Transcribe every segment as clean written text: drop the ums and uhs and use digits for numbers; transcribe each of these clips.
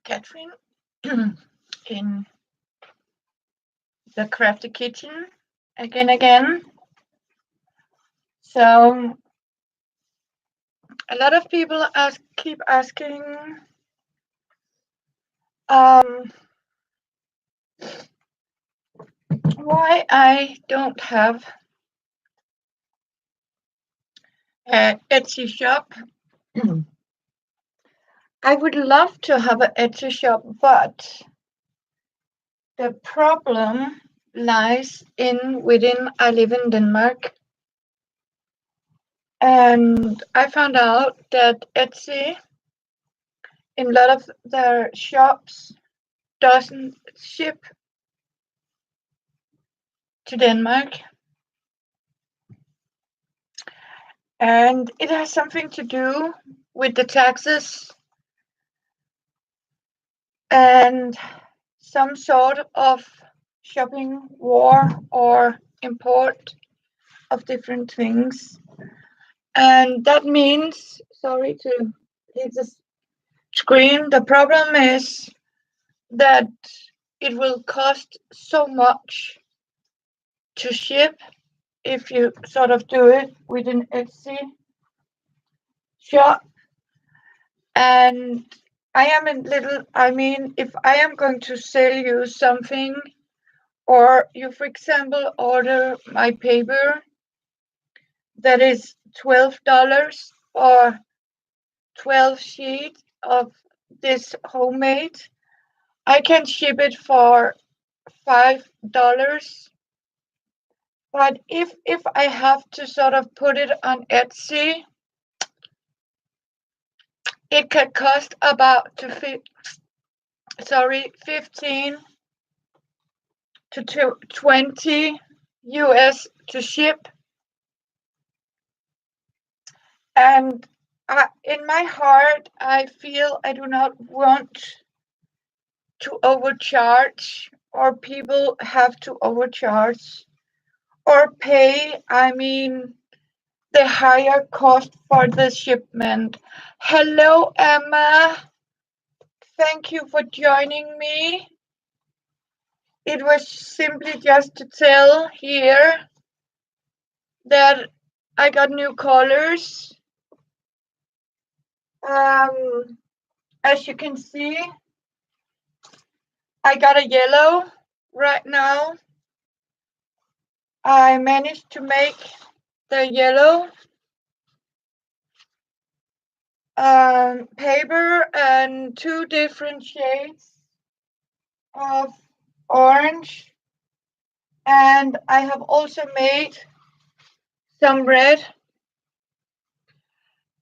Catherine in the Crafty Kitchen again. So a lot of people keep asking um, why I don't have an Etsy shop. I would love to have an Etsy shop, but the problem lies within I live in Denmark. And I found out that Etsy in a lot of their shops doesn't ship to Denmark. And it has something to do with the taxes and some sort of shopping war or import of different things. And that means, sorry to hit the screen, the problem is that it will cost so much to ship if you sort of do it with an Etsy shop. And if I am going to sell you something, or you, for example, order my paper that is $12 or 12 sheets of this homemade, I can ship it for $5. But if I have to sort of put it on Etsy, it could cost about 15 to 20 US to ship. And in my heart, I feel I do not want to overcharge, or people have to overcharge or pay, the higher cost for the shipment. Hello, Emma. Thank you for joining me. It was simply just to tell here that I got new colors. As you can see, I got a yellow right now. I managed to make the yellow paper and 2 different shades of orange, and I have also made some red,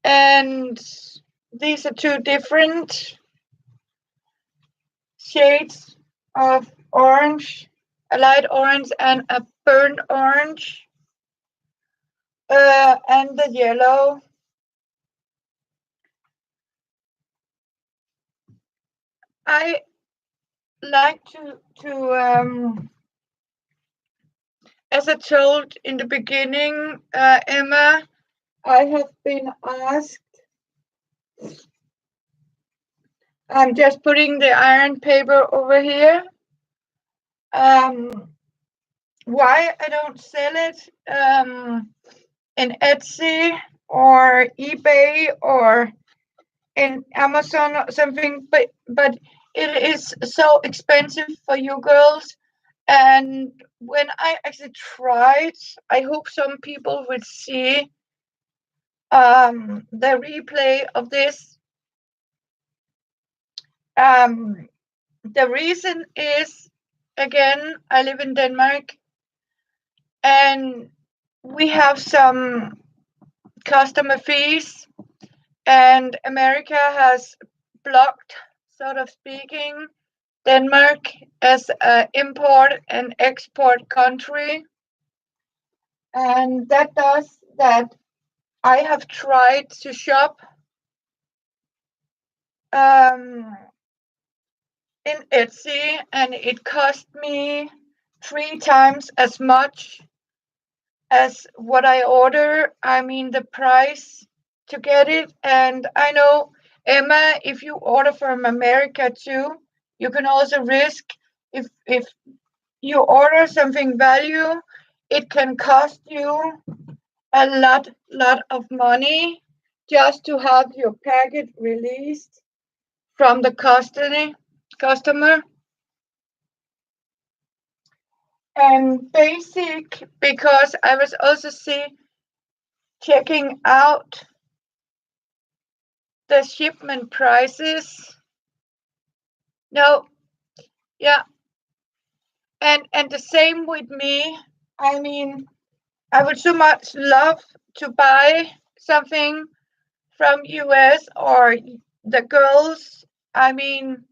and these are 2 different shades of orange, a light orange and a burnt orange, and the yellow. I like to as I told in the beginning, Emma, I have been asked. I'm just putting the iron paper over here. Why I don't sell it in Etsy or eBay or in Amazon or something, but it is so expensive for you girls. And when I actually tried, I hope some people will see the replay of this. The reason is, again, I live in Denmark, and we have some customer fees, and America has blocked, sort of speaking, Denmark as an import and export country. And that does that I have tried to shop in Etsy, and it cost me 3 times as much as what I order. The price to get it, and I know Emma, if you order from America too, you can also risk if you order something value, it can cost you a lot of money just to have your packet released from the customer. And basic, because I was also checking out the shipment prices. No, yeah, and the same with me. I mean, I would so much love to buy something from US or the girls. I mean,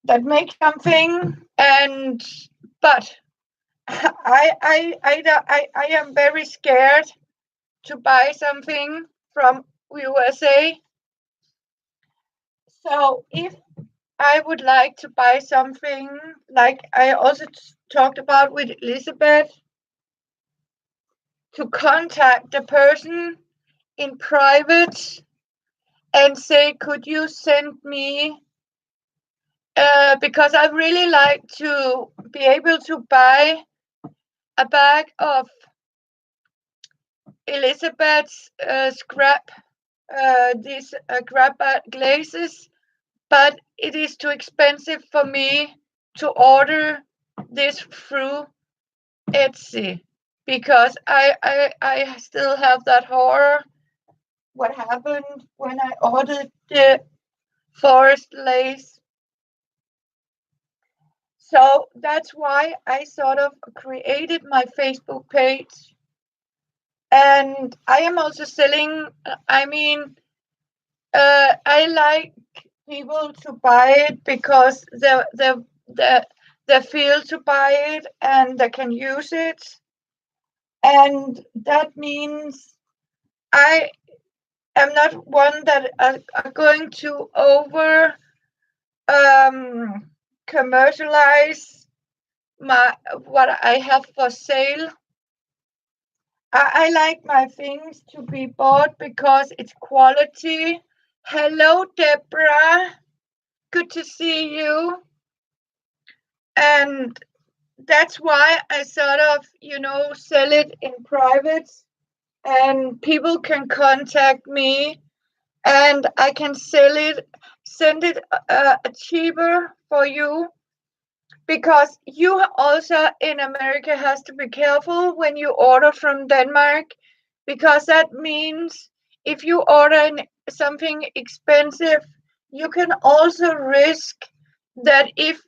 that make something, and but I am very scared to buy something from USA. So if I would like to buy something, like I also talked about with Elizabeth, to contact the person in private and say, could you send me, because I really like to be able to buy a bag of Elizabeth's scrap, these grab glazes, but it is too expensive for me to order this through Etsy because I still have that horror. What happened when I ordered the forest lace? So that's why I sort of created my Facebook page. And I am also selling, I mean, I like people to buy it because they feel to buy it and they can use it. And that means I am not one that are going to over commercialize my what I have for sale. I like my things to be bought because it's quality. Hello, Deborah. Good to see you. And that's why I sort of, sell it in private and people can contact me and I can send it cheaper for you because you also in America has to be careful when you order from Denmark because that means if you order something expensive, you can also risk that if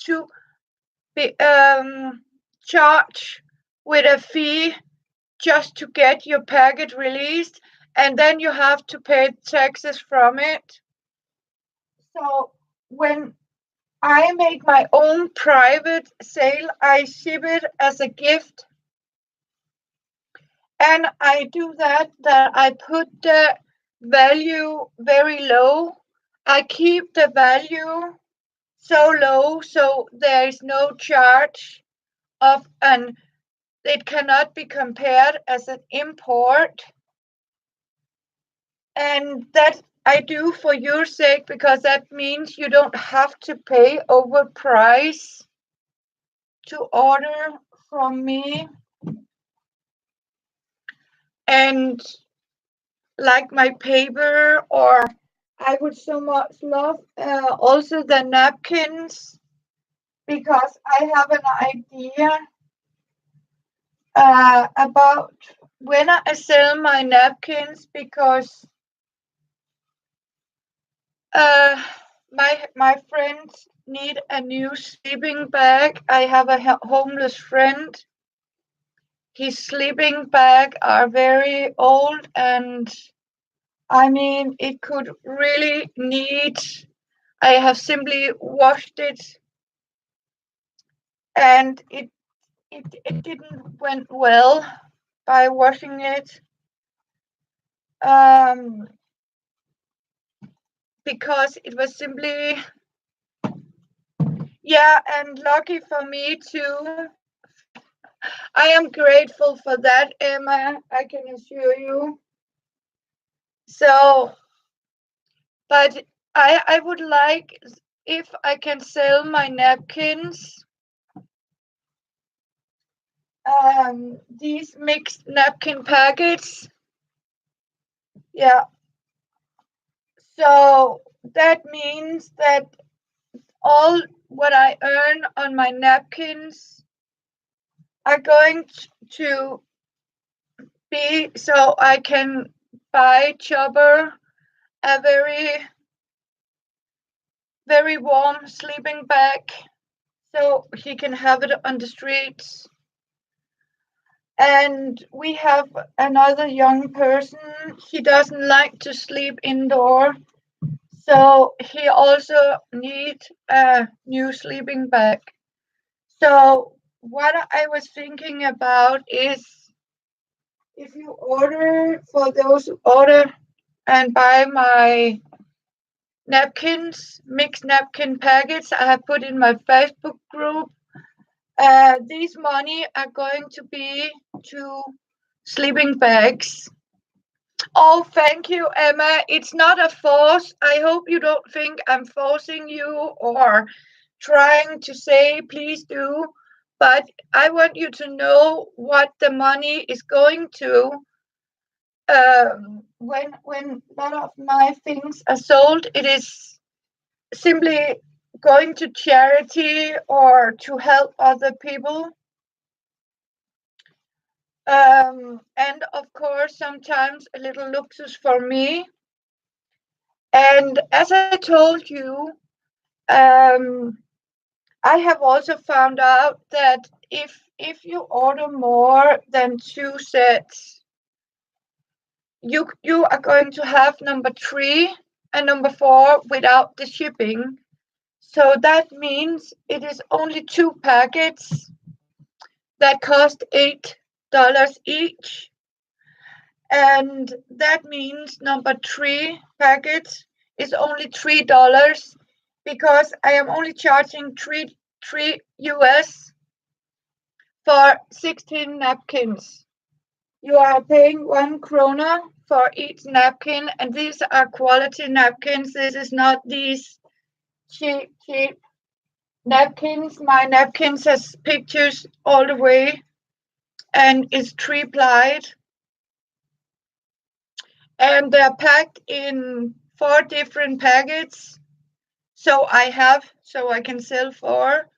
to be charged with a fee just to get your packet released, and then you have to pay taxes from it. So when I make my own private sale, I ship it as a gift. And I do that I put the value very low. I keep the value so low so there is no charge of an it cannot be compared as an import. And that I do for your sake because that means you don't have to pay over price to order from me. And like my paper, or I would so much love also the napkins because I have an idea about when I sell my napkins because my friends need a new sleeping bag. I have a homeless friend. His sleeping bag are very old and I mean it could really need. I have simply washed it and it didn't went well by washing it. Because it was simply and lucky for me too. I am grateful for that, Emma, I can assure you. So But I would like if I can sell my napkins, these mixed napkin packets. Yeah. So that means that all what I earn on my napkins are going to be so I can buy Chopper a very warm sleeping bag so he can have it on the streets. And we have another young person, he doesn't like to sleep indoor, so he also needs a new sleeping bag. So what I was thinking about is, if you order, for those who order and buy my napkins, mixed napkin packets I have put in my Facebook group, these money are going to be to sleeping bags. Oh, thank you, Emma. It's not a force. I hope you don't think I'm forcing you or trying to say please do, but I want you to know what the money is going to. When a lot of my things are sold, it is simply going to charity or to help other people. And of course, sometimes a little luxus for me. And as I told you, um, I have also found out that if you order more than 2 sets, you are going to have number 3 and number 4 without the shipping. So that means it is only 2 packets that cost $8 each. And that means number 3 packets is only $3 because I am only charging 3 US for 16 napkins. You are paying 1 krona for each napkin, and these are quality napkins. This is not these cheap napkins. My napkins has pictures all the way and is 3-plied. And they're packed in 4 different packets. So I can sell 4.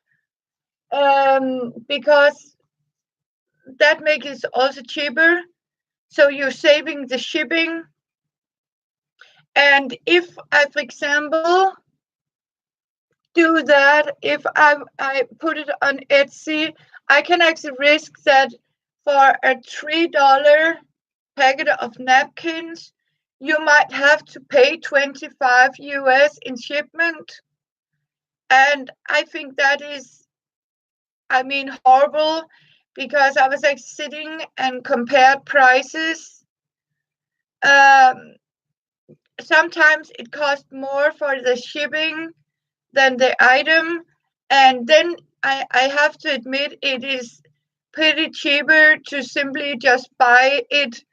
Because that makes it also cheaper. So you're saving the shipping. And if I, for example, do that, if I put it on Etsy, I can actually risk that for a $3 packet of napkins, you might have to pay 25 US in shipment. And I think that is, horrible, because I was like sitting and compared prices. Um, Sometimes it costs more for the shipping than the item, and then I have to admit it is pretty cheaper to simply just buy it.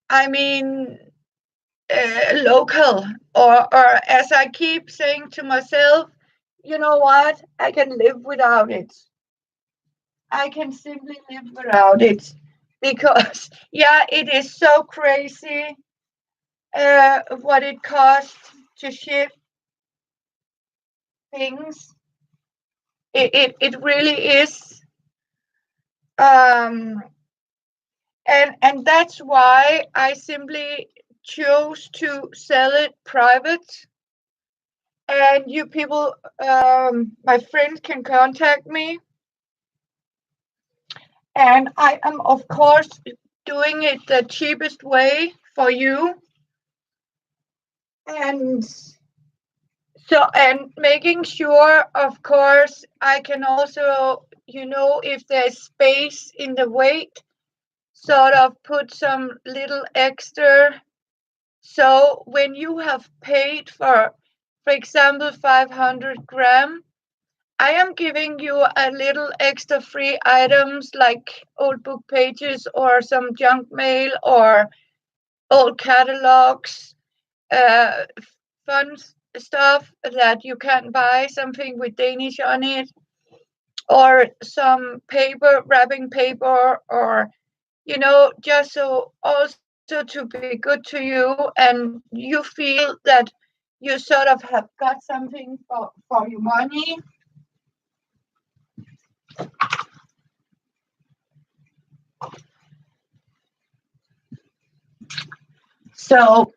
I mean, local, or as I keep saying to myself, you know what? I can live without it. I can simply live without it because, yeah, it is so crazy what it costs to ship things. It really is. Um, and that's why I simply chose to sell it private. And you people, my friends can contact me. And I am, of course, doing it the cheapest way for you. And and making sure, of course, I can also, if there's space in the weight, sort of put some little extra. So when you have paid for example, 500 gram, I am giving you a little extra free items like old book pages or some junk mail or old catalogs. uh, fun stuff that you can buy something with Danish on it, or some paper, wrapping paper, or just so also to be good to you, and you feel that you sort of have got something for your money. So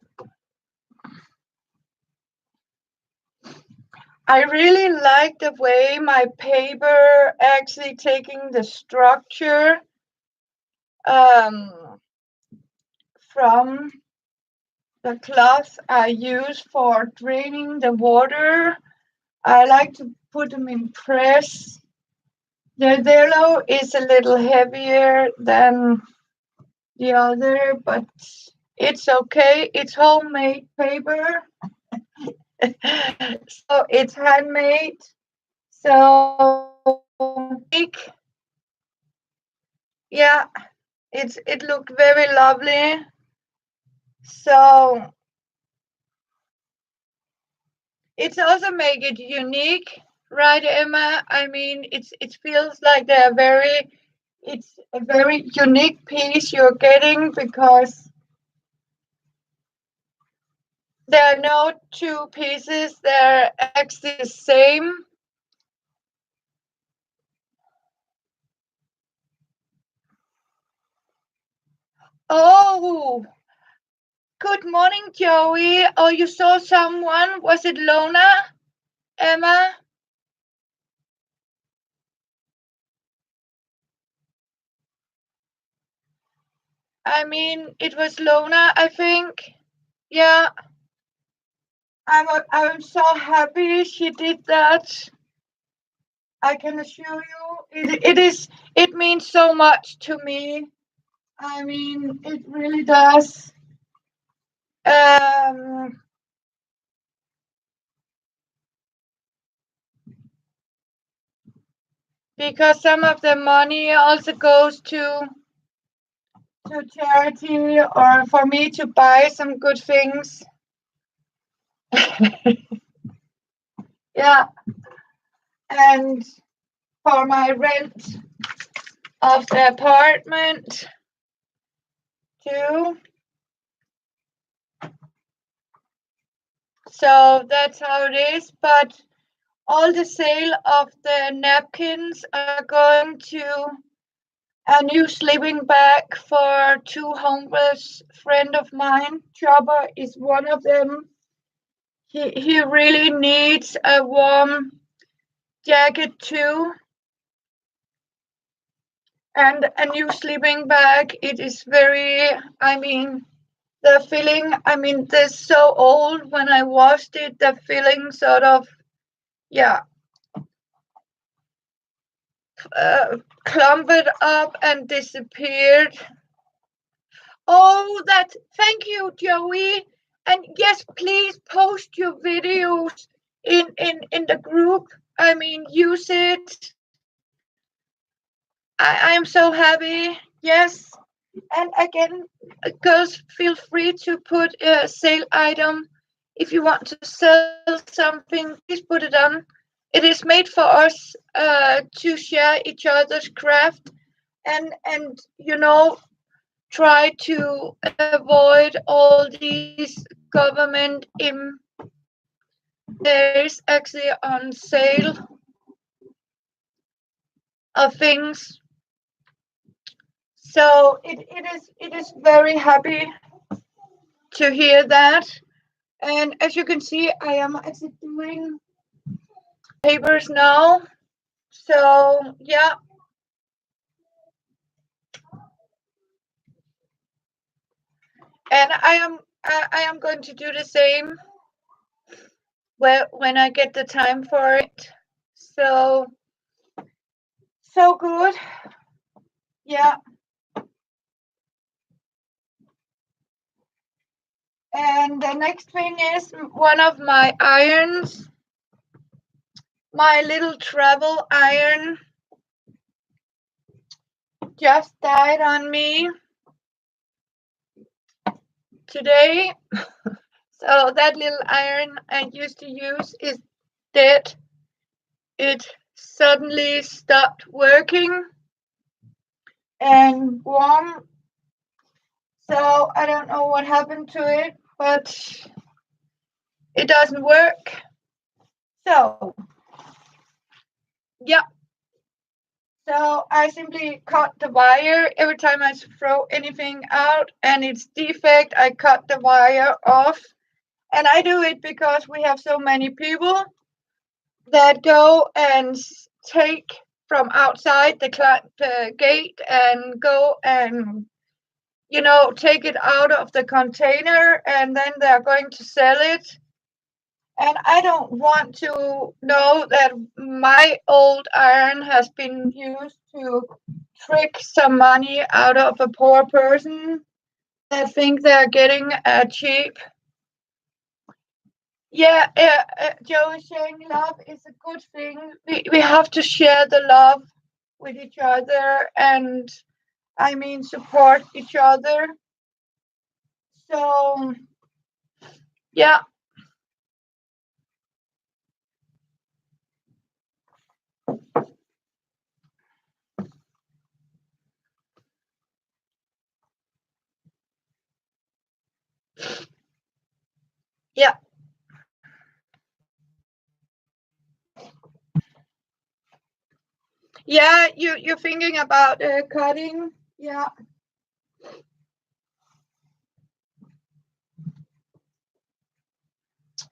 I really like the way my paper actually taking the structure from the cloth I use for draining the water. I like to put them in press. The yellow is a little heavier than the other, but it's okay. It's homemade paper. So it's handmade. So yeah, it looked very lovely. So it's also make it unique, right, Emma? I mean, it feels like it's a very unique piece you're getting, because there are no two pieces. They're actually the same. Oh, good morning, Joey. Oh, you saw someone? Was it Lona, Emma? I mean, it was Lona, I think. Yeah, I'm so happy she did that. I can assure you, it means so much to me. I mean, it really does. Um, because some of the money also goes to charity, or for me to buy some good things. Yeah, and for my rent of the apartment too. So that's how it is. But all the sale of the napkins are going to a new sleeping bag for two homeless friend of mine. Chopper is one of them. He really needs a warm jacket too, and a new sleeping bag. It is very, I mean, the feeling, I mean, they're so old. When I washed it, the feeling sort of, yeah, clumped up and disappeared. Oh, thank you, Joey. And yes, please post your videos in the group. I mean, use it. I am so happy. Yes. And again, girls, feel free to put a sale item. If you want to sell something, please put it on. It is made for us to share each other's craft, and try to avoid all these government there's actually on sale of things. So it is very happy to hear that. And as you can see, I am actually doing papers now. So yeah. And I am going to do the same when I get the time for it. So good. Yeah. And the next thing is one of my irons, my little travel iron, just died on me today. So that little iron I used to use is dead. It suddenly stopped working and warm. So I don't know what happened to it, but it doesn't work. So yeah. So I simply cut the wire every time I throw anything out and it's defect. I cut the wire off, and I do it because we have so many people that go and take from outside the gate and go and take it out of the container, and then they're going to sell it. And I don't want to know that my old iron has been used to trick some money out of a poor person that think they're getting a cheap. Yeah, Joe is saying love is a good thing. We have to share the love with each other and, I mean, support each other. So, yeah. Yeah. Yeah, you're thinking about cutting. Yeah.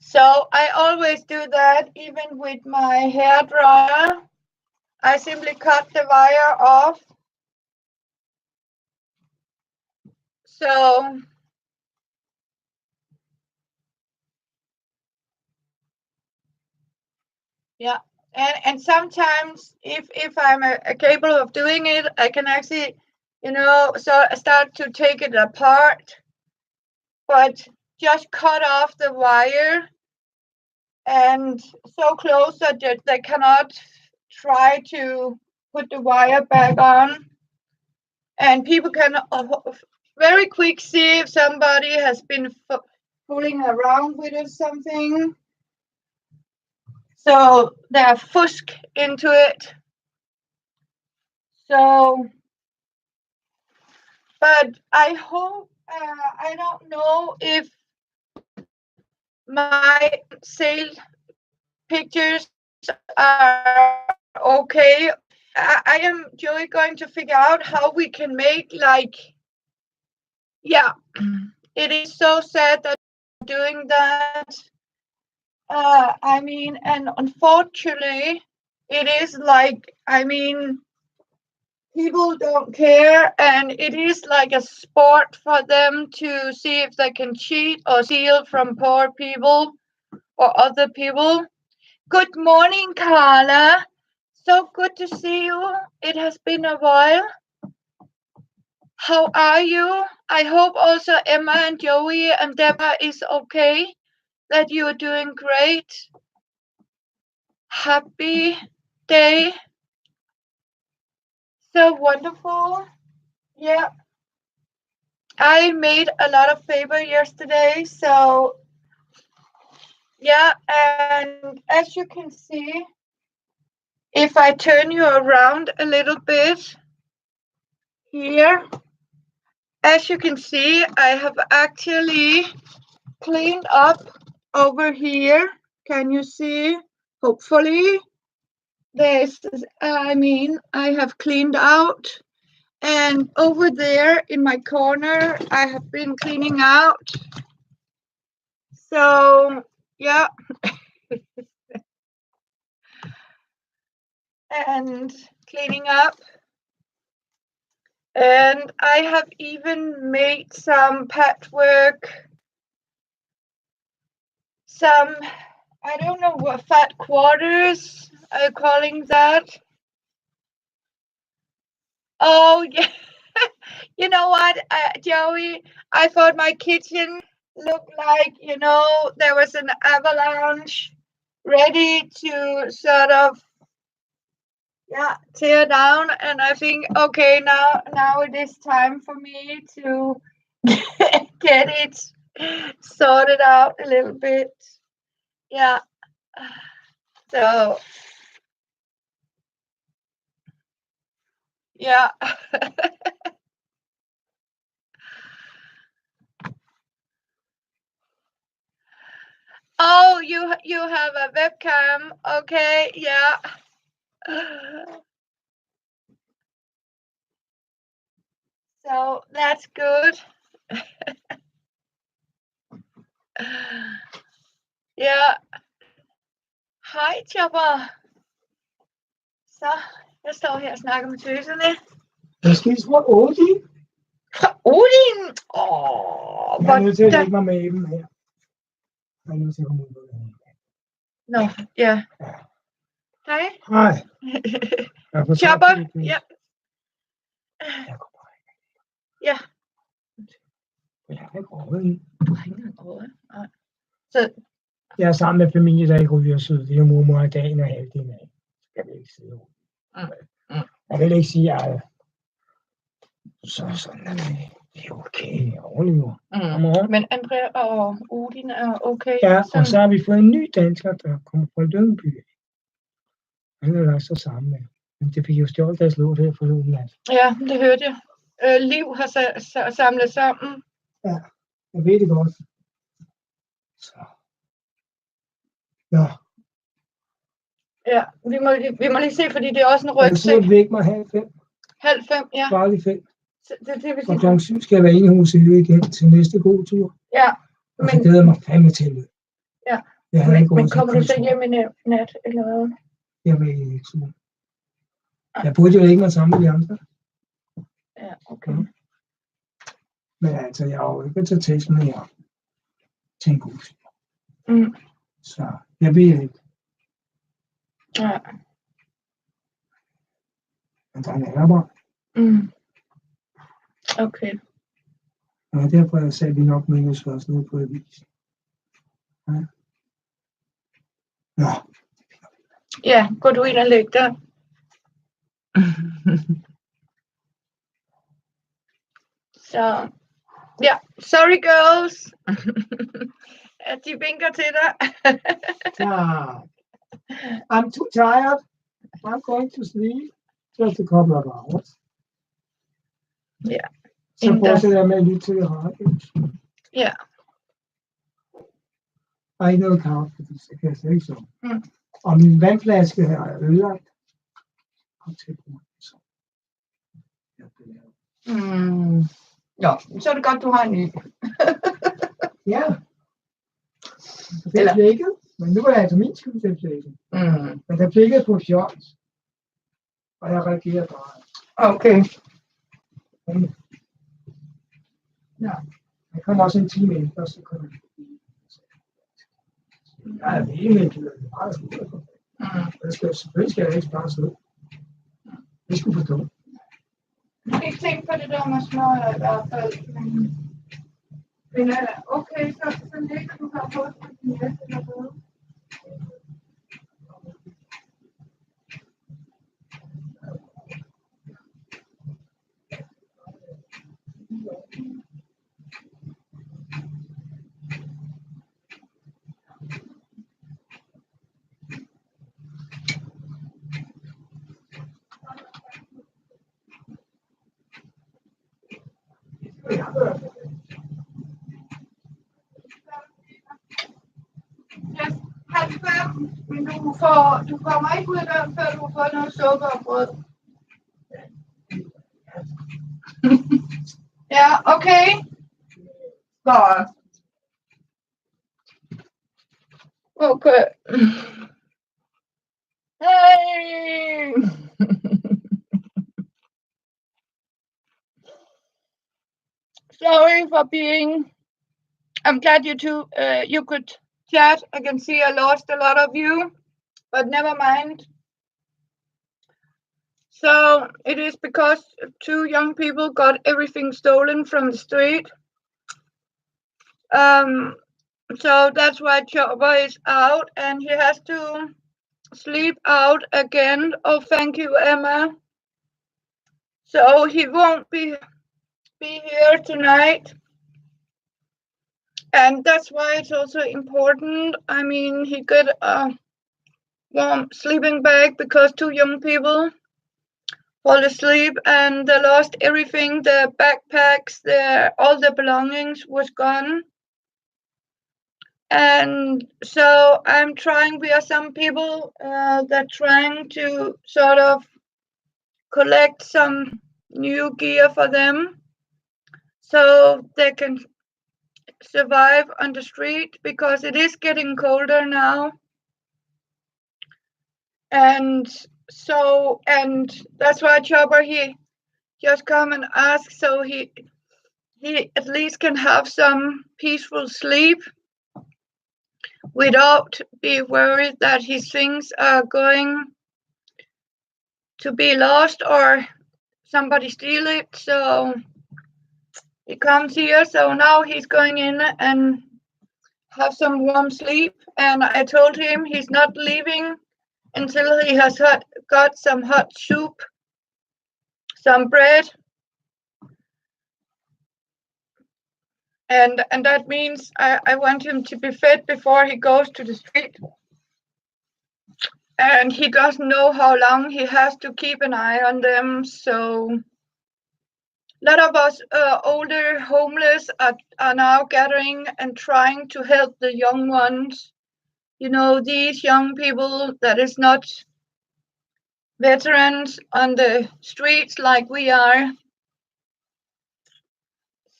So I always do that, even with my hair dryer. I simply cut the wire off. So yeah, and sometimes if I'm capable of doing it, I can actually, so I start to take it apart, but just cut off the wire and so close that they cannot try to put the wire back on, and people can very quick see if somebody has been fooling around with it something. So they're fusk into it. So, but I hope, I don't know if my sale pictures are okay. I am, Joey, going to figure out how we can make, like, yeah, it is so sad that we're doing that. I mean, and unfortunately, it is like, I mean, people don't care, and it is like a sport for them to see if they can cheat or steal from poor people or other people. Good morning, Carla. So good to see you. It has been a while. How are you? I hope also Emma and Joey and Deborah is okay, that you are doing great. Happy day. So wonderful. Yeah. I made a lot of favor yesterday, so yeah, and as you can see, if I turn you around a little bit here, as you can see, I have actually cleaned up over here. Can you see? Hopefully, I have cleaned out. And over there in my corner, I have been cleaning out. So, yeah. And cleaning up. And I have even made some patchwork, some, I don't know what, fat quarters are calling that. Oh, yeah. You know what, Joey? I thought my kitchen looked like, there was an avalanche ready to sort of, yeah, tear down. And I think, okay, now it is time for me to get it sort it out a little bit. Yeah. So, yeah. Oh, you have a webcam. Okay, yeah. So that's good. Ja. Hej, Chopper. Så, jeg står her og snakker med tøserne. Jeg skal fra Odin. Fra Odin? Jeg er nødt til at lægge mig med dem her. Jeg er nødt til at komme ud af det. Nå, ja. Hej. Hej. Chopper, ja. Jeg går bare ikke. Ja. Jeg har ikke råd. Du har ikke engang råd? Nej. Så... Jeg er sammen med familie, der ikke ryger sød. Det er mormor i dagen og halvdelen af. Skal vi ikke sidde ud. Jeg vil ikke sige, at så sådan er det er okay. Jeg overlever. Men Andrea og Odin er okay? Ja, og så har vi fået en ny dansker, der kommer fra Lyngby. Han er altså sammen med. Men det fik jo stjålet deres låt her forleden nat. Ja, det hørte jeg. Liv har samlet sammen. Ja, jeg ved det godt. Så. Ja. Ja, vi må lige se, fordi det er også en rygsæk. Jeg væk mig 4:30. 4:30, ja. Kvart i 5. Det vil sige. Og kl. 7 skal jeg være inde i huset igen til næste god tur. Ja. Og så glæder jeg mig fandme til det. Ja. Men kommer du så hjem i nat, eller hvad? Jeg ved ikke så. Jeg burde jo ikke være sammen med de andre. Ja, okay. Men altså, jeg har jo ikke til test med jer til en god tur. Så jeg ved ikke. Ja. Men der er bare. Okay. Og derfor jeg sagde, at vi nok minus også noget på avisen. Ja. Nå. Ja, går du ind og læg dig? Så, ja, sorry girls. At de vinker til dig. I'm too tired. I'm going to sleep. Just a couple of hours. Ja. Så fortsætter jeg med at lytte til radio. Ja. Og ikke noget kaffe, fordi så kan jeg slet ikke sove. Og min vandflaske her er ødelagt. Kom til at bruge den så. Nå, så er det godt, du har en ny. Ja. Det er flækket, men nu er det altså min skyld, det er flækket. Men det er flækket på fjols. Og jeg reagerer bare. Okay. Ja. Jeg kommer også en time efter, så kommer jeg. Jeg er virkelig ked af det. Meget slut. Selvfølgelig skal jeg ikke bare slå. Det skulle forstå. Jeg kan ikke tænke på det der med smøger i hvert fald. Men okay, så ligger du her på den næste der både. Men du kommer ikke ud af døren, før du har fået noget sukker og brød. Ja, okay. Godt. Okay. Hey! Sorry for being... I'm glad you two, you could chat. I can see I lost a lot of you, but never mind. So it is because 2 young people got everything stolen from the street. So that's why Chopper is out and he has to sleep out again. Oh, thank you, Emma. So he won't be here tonight. And that's why it's also important. I mean, he got a warm sleeping bag because two young people fall asleep and they lost everything. The backpacks, all the belongings was gone. And so I'm trying. We are some people that trying to sort of collect some new gear for them so they can survive on the street because it is getting colder now. And so, and that's why Chopper, he just come and ask so he at least can have some peaceful sleep without be worried that his things are going to be lost or somebody steal it. So he comes here. So now he's going in and have some warm sleep. And I told him he's not leaving until he has got some hot soup, some bread, and that means I want him to be fed before he goes to the street. And he doesn't know how long he has to keep an eye on them. So a lot of us older homeless are now gathering and trying to help the young ones. You know, these young people that is not veterans on the streets like we are.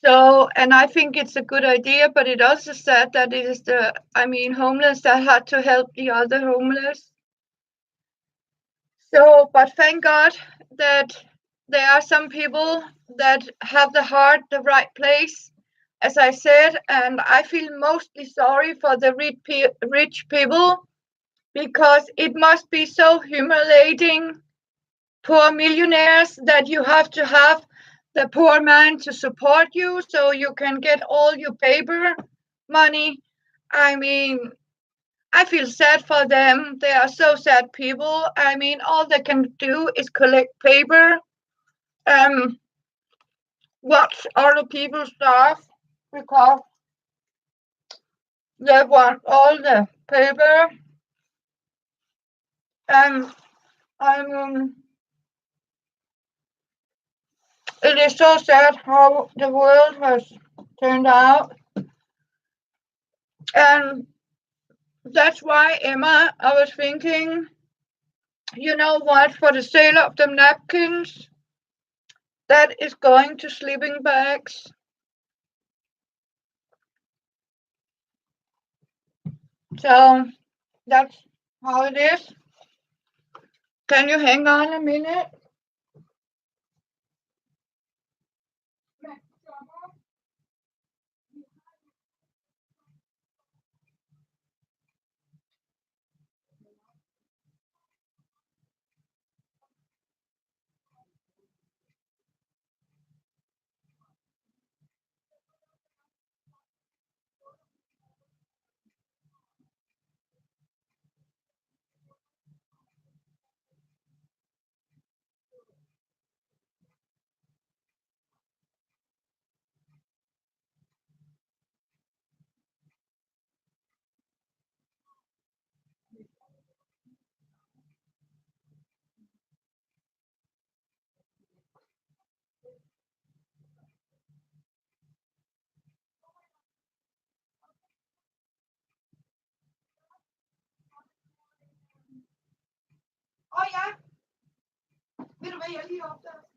So, and I think it's a good idea, but it also said that it is homeless that had to help the other homeless. So, but thank God that there are some people that have the heart the right place, as I said, and I feel mostly sorry for the rich people because it must be so humiliating, poor millionaires, that you have to have the poor man to support you so you can get all your paper money. I mean, I feel sad for them. They are so sad people. I mean, all they can do is collect paper, watch other people starve because they want all the paper. And I mean, it is so sad how the world has turned out. And that's why, Emma, I was thinking, you know what, for the sale of the napkins, that is going to sleeping bags. So that's how it is. Can you hang on a minute? Oh ja, ved du hvad jeg lige opdagede?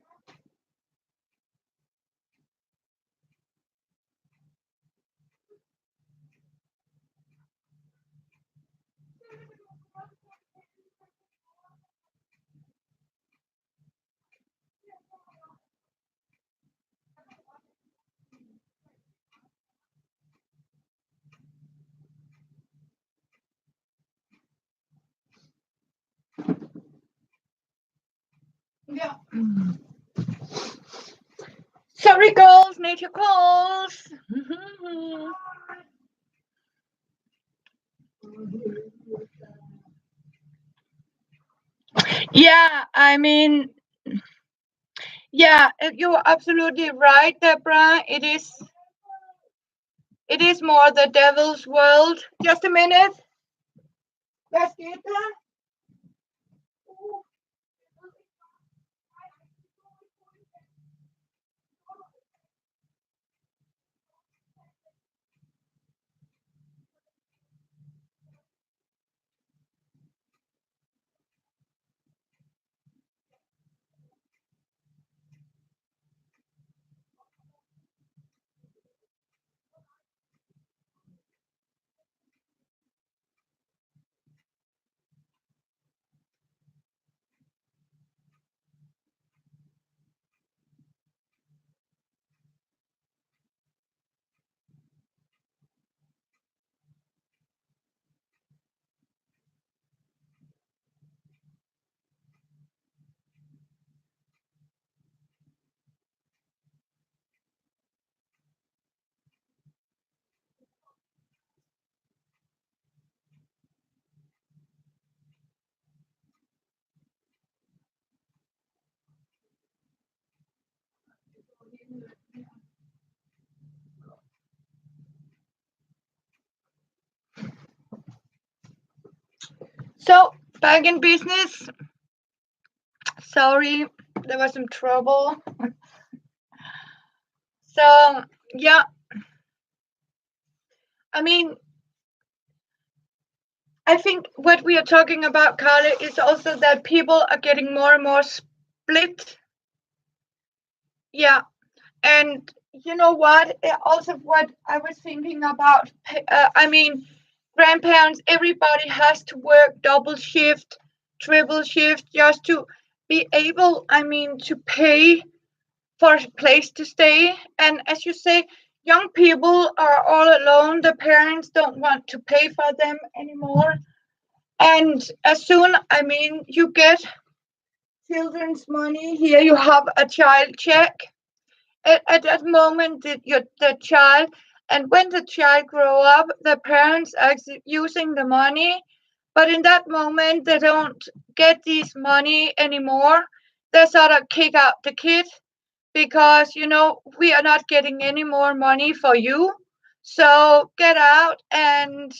Yeah. Sorry, girls, nature calls. Yeah, I mean, yeah, you're absolutely right, Deborah. It is. it is more the devil's world. Just a minute. Let's get that. So, back in business. Sorry, there was some trouble. So, yeah. I mean, I think what we are talking about, Carla, is also that people are getting more and more split. Yeah. And you know what? Also, what I was thinking about, I mean, grandparents, everybody has to work double shift, triple shift just to be able, I mean, to pay for a place to stay. And as you say, young people are all alone. The parents don't want to pay for them anymore. And as soon, I mean, you get children's money here, you have a child check. At that moment, the child, and when the child grow up, the parents are using the money, but in that moment, they don't get this money anymore. They sort of kick out the kid because, you know, we are not getting any more money for you. So get out and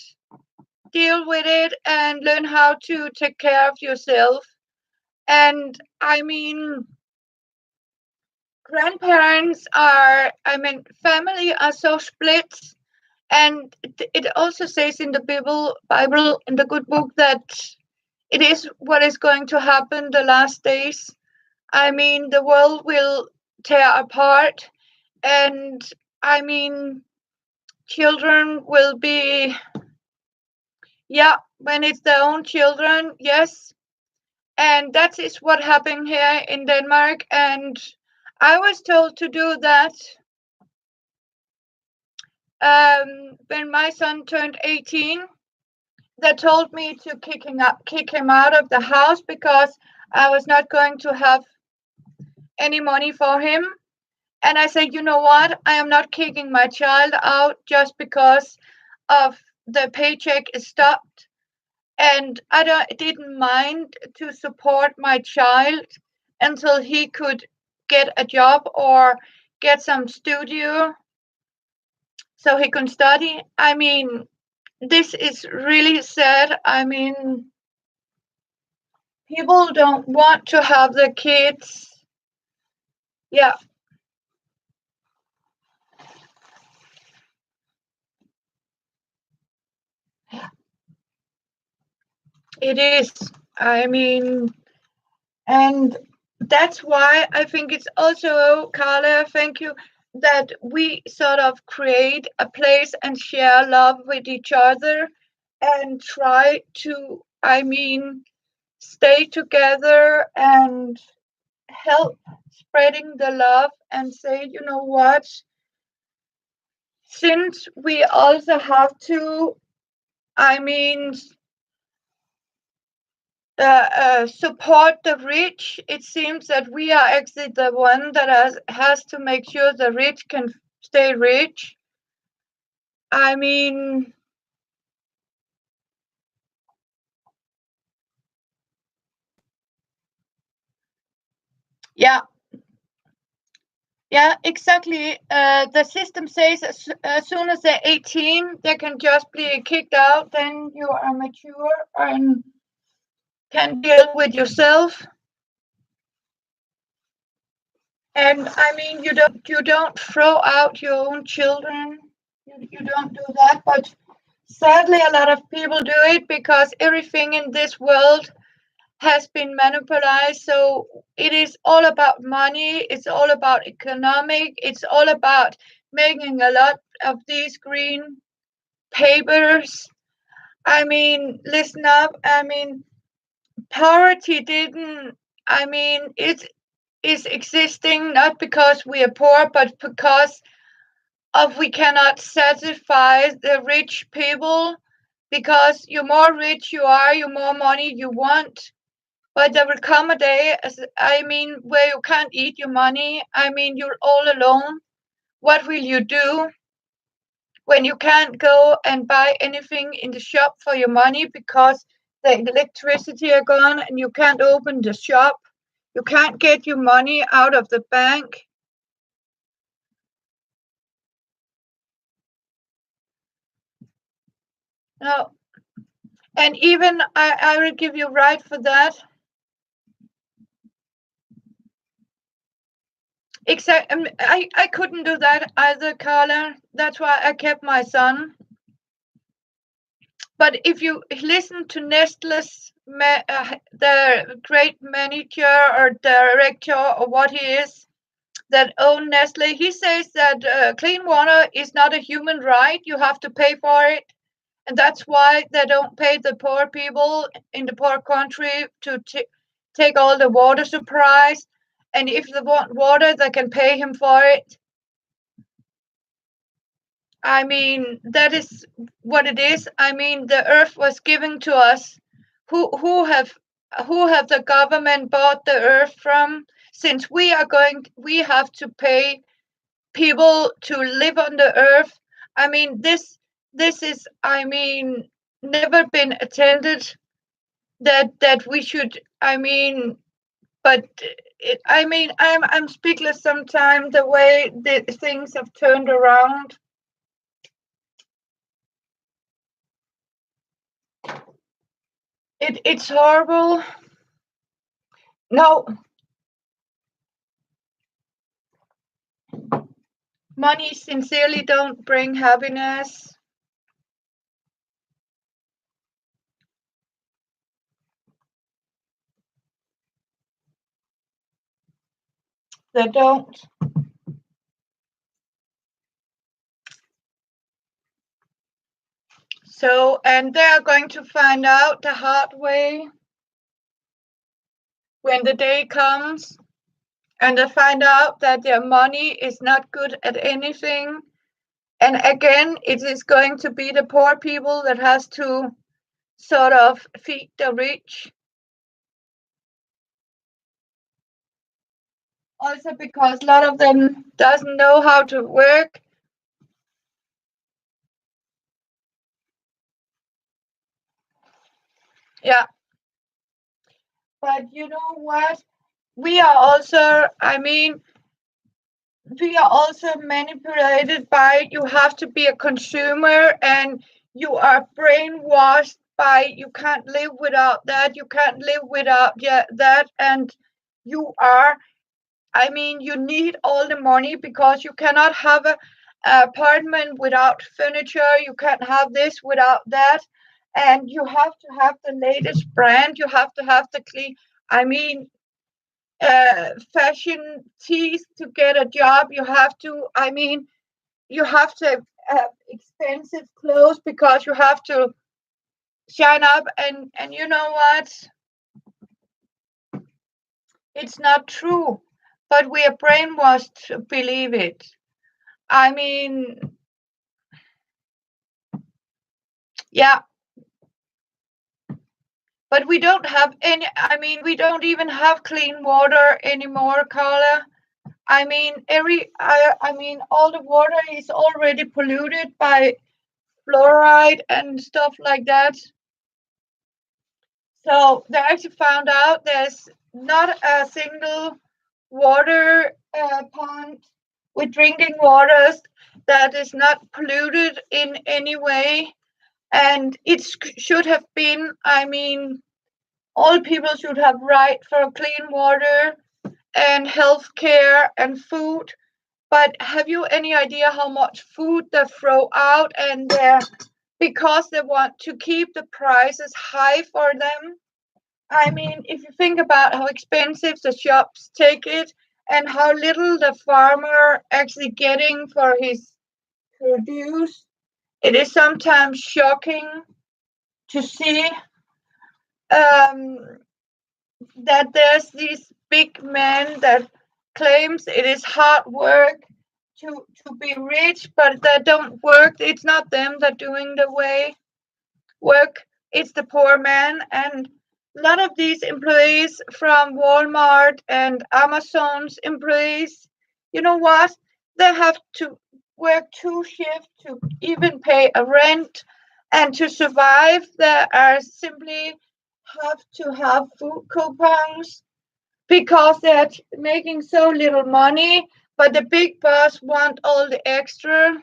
deal with it and learn how to take care of yourself. And I mean, grandparents are, I mean, family are so split. And it also says in the Bible, in the good book, that it is what is going to happen the last days. I mean, the world will tear apart. And I mean, children will be, yeah, when it's their own children, yes. And that is what happened here in Denmark. And I was told to do that when my son turned 18. They told me to kick him out of the house because I was not going to have any money for him. And I said, you know what? I am not kicking my child out just because of the paycheck is stopped. And didn't mind to support my child until he could get a job or get some studio so he can study. I mean, this is really sad. I mean, people don't want to have the kids. Yeah. It is. I mean, and that's why I think it's also, Carla, thank you, that we sort of create a place and share love with each other and try to, I mean, stay together and help spreading the love and say, you know what, since we also have to, I mean, support the rich, it seems that we are actually the one that has to make sure the rich can stay rich. I mean, yeah, Yeah, exactly. The system says as soon as they're 18, they can just be kicked out. Then you are mature and can deal with yourself. And I mean, you don't throw out your own children. You don't do that. But sadly, a lot of people do it because everything in this world has been manipulated. So it is all about money. It's all about economic. It's all about making a lot of these green papers. I mean, listen up. I mean, poverty didn't. I mean, it is existing not because we are poor, but because of we cannot satisfy the rich people. Because you more rich you are, you more money you want. But there will come a day, I mean, where you can't eat your money. I mean, you're all alone. What will you do when you can't go and buy anything in the shop for your money because the electricity are gone and you can't open the shop? You can't get your money out of the bank. No. And even I will give you right for that. Exactly. I couldn't do that either, Carla. That's why I kept my son. But if you listen to Nestle's, the great manager or director or what he is that own Nestle, he says that clean water is not a human right. You have to pay for it. And that's why they don't pay the poor people in the poor country to take all the water supplies. And if they want water, they can pay him for it. I mean, that is what it is. I mean, the earth was given to us. Who have the government bought the earth from? Since we have to pay people to live on the earth. I mean, this is, I mean, never been attended that we should. I mean, but I mean, I'm speechless sometimes the way the things have turned around. It's horrible. No, money sincerely don't bring happiness. They don't. So, and they are going to find out the hard way when the day comes, and they find out that their money is not good at anything. And again, it is going to be the poor people that has to sort of feed the rich. Also because a lot of them doesn't know how to work. Yeah. But you know what? We are also, I mean, we are also manipulated by you have to be a consumer and you are brainwashed by you can't live without that, you can't live without that, and you are, I mean, you need all the money because you cannot have a apartment without furniture, you can't have this without that, and you have to have the latest brand, you have to have the clean, I mean, fashion tees to get a job. You have to, I mean, you have to have expensive clothes because you have to shine up. And you know what? It's not true, but we are brainwashed to believe it. I mean, yeah, but we don't have any. I mean, we don't even have clean water anymore, Carla. I mean, I mean, all the water is already polluted by fluoride and stuff like that. So they actually found out there's not a single water pond with drinking waters that is not polluted in any way. And it should have been, I mean, all people should have right for clean water and health care and food. But have you any idea how much food they throw out, and because they want to keep the prices high for them? I mean, if you think about how expensive the shops take it and how little the farmer actually getting for his produce, it is sometimes shocking to see um, that there's these big men that claims it is hard work to be rich, but they don't work. It's not them that doing the work. It's the poor man. And a lot of these employees from Walmart and Amazon's employees, you know what? They have to work 2 shifts to even pay a rent and to survive. They are simply have to have food coupons because they're making so little money, but the big boss want all the extra.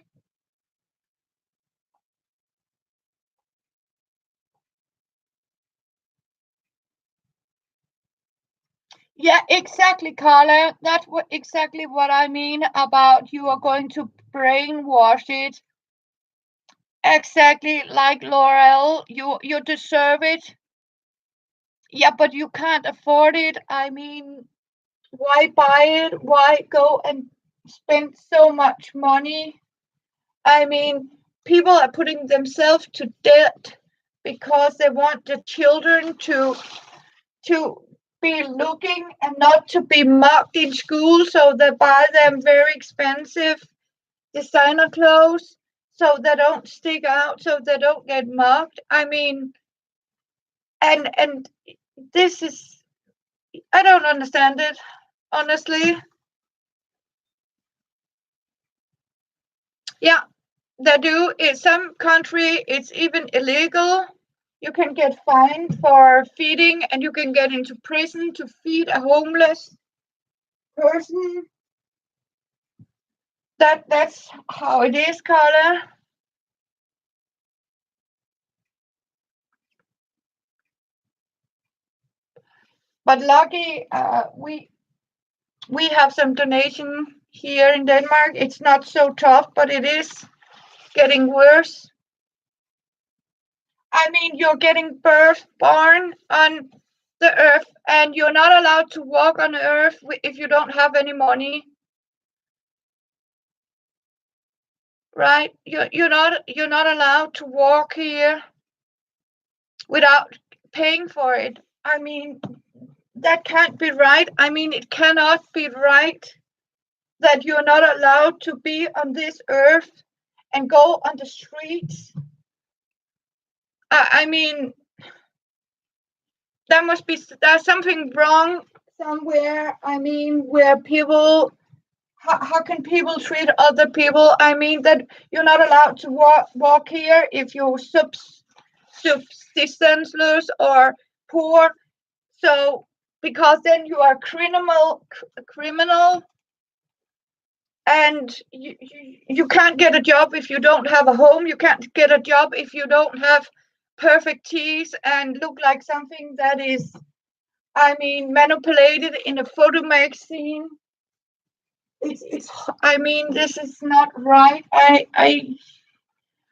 Yeah, exactly, Carla. That's exactly what I mean about you are going to brainwash it. Exactly like Laurel, you deserve it. Yeah, but you can't afford it. I mean, why buy it? Why go and spend so much money? I mean, people are putting themselves to debt because they want the children to be looking and not to be mocked in school, so they buy them very expensive designer clothes so they don't stick out, so they don't get mocked. I mean, and this is, I don't understand it, honestly. Yeah, they do. In some country, it's even illegal. You can get fined for feeding, and you can get into prison to feed a homeless person. That's how it is, Carla. But lucky, we have some donation here in Denmark. It's not so tough, but it is getting worse. I mean, you're getting born on the earth, and you're not allowed to walk on the earth if you don't have any money, right? You're not allowed to walk here without paying for it. I mean, that can't be right. I mean, it cannot be right that you're not allowed to be on this earth and go on the streets. I mean, there's something wrong somewhere. I mean, where people, how can people treat other people? I mean, that you're not allowed to walk here if you're subsistenceless or poor. So because then you are criminal, and you can't get a job if you don't have a home. You can't get a job if you don't have perfect teeth and look like something that is, I mean, manipulated in a photo magazine. It's I mean, this is not right. I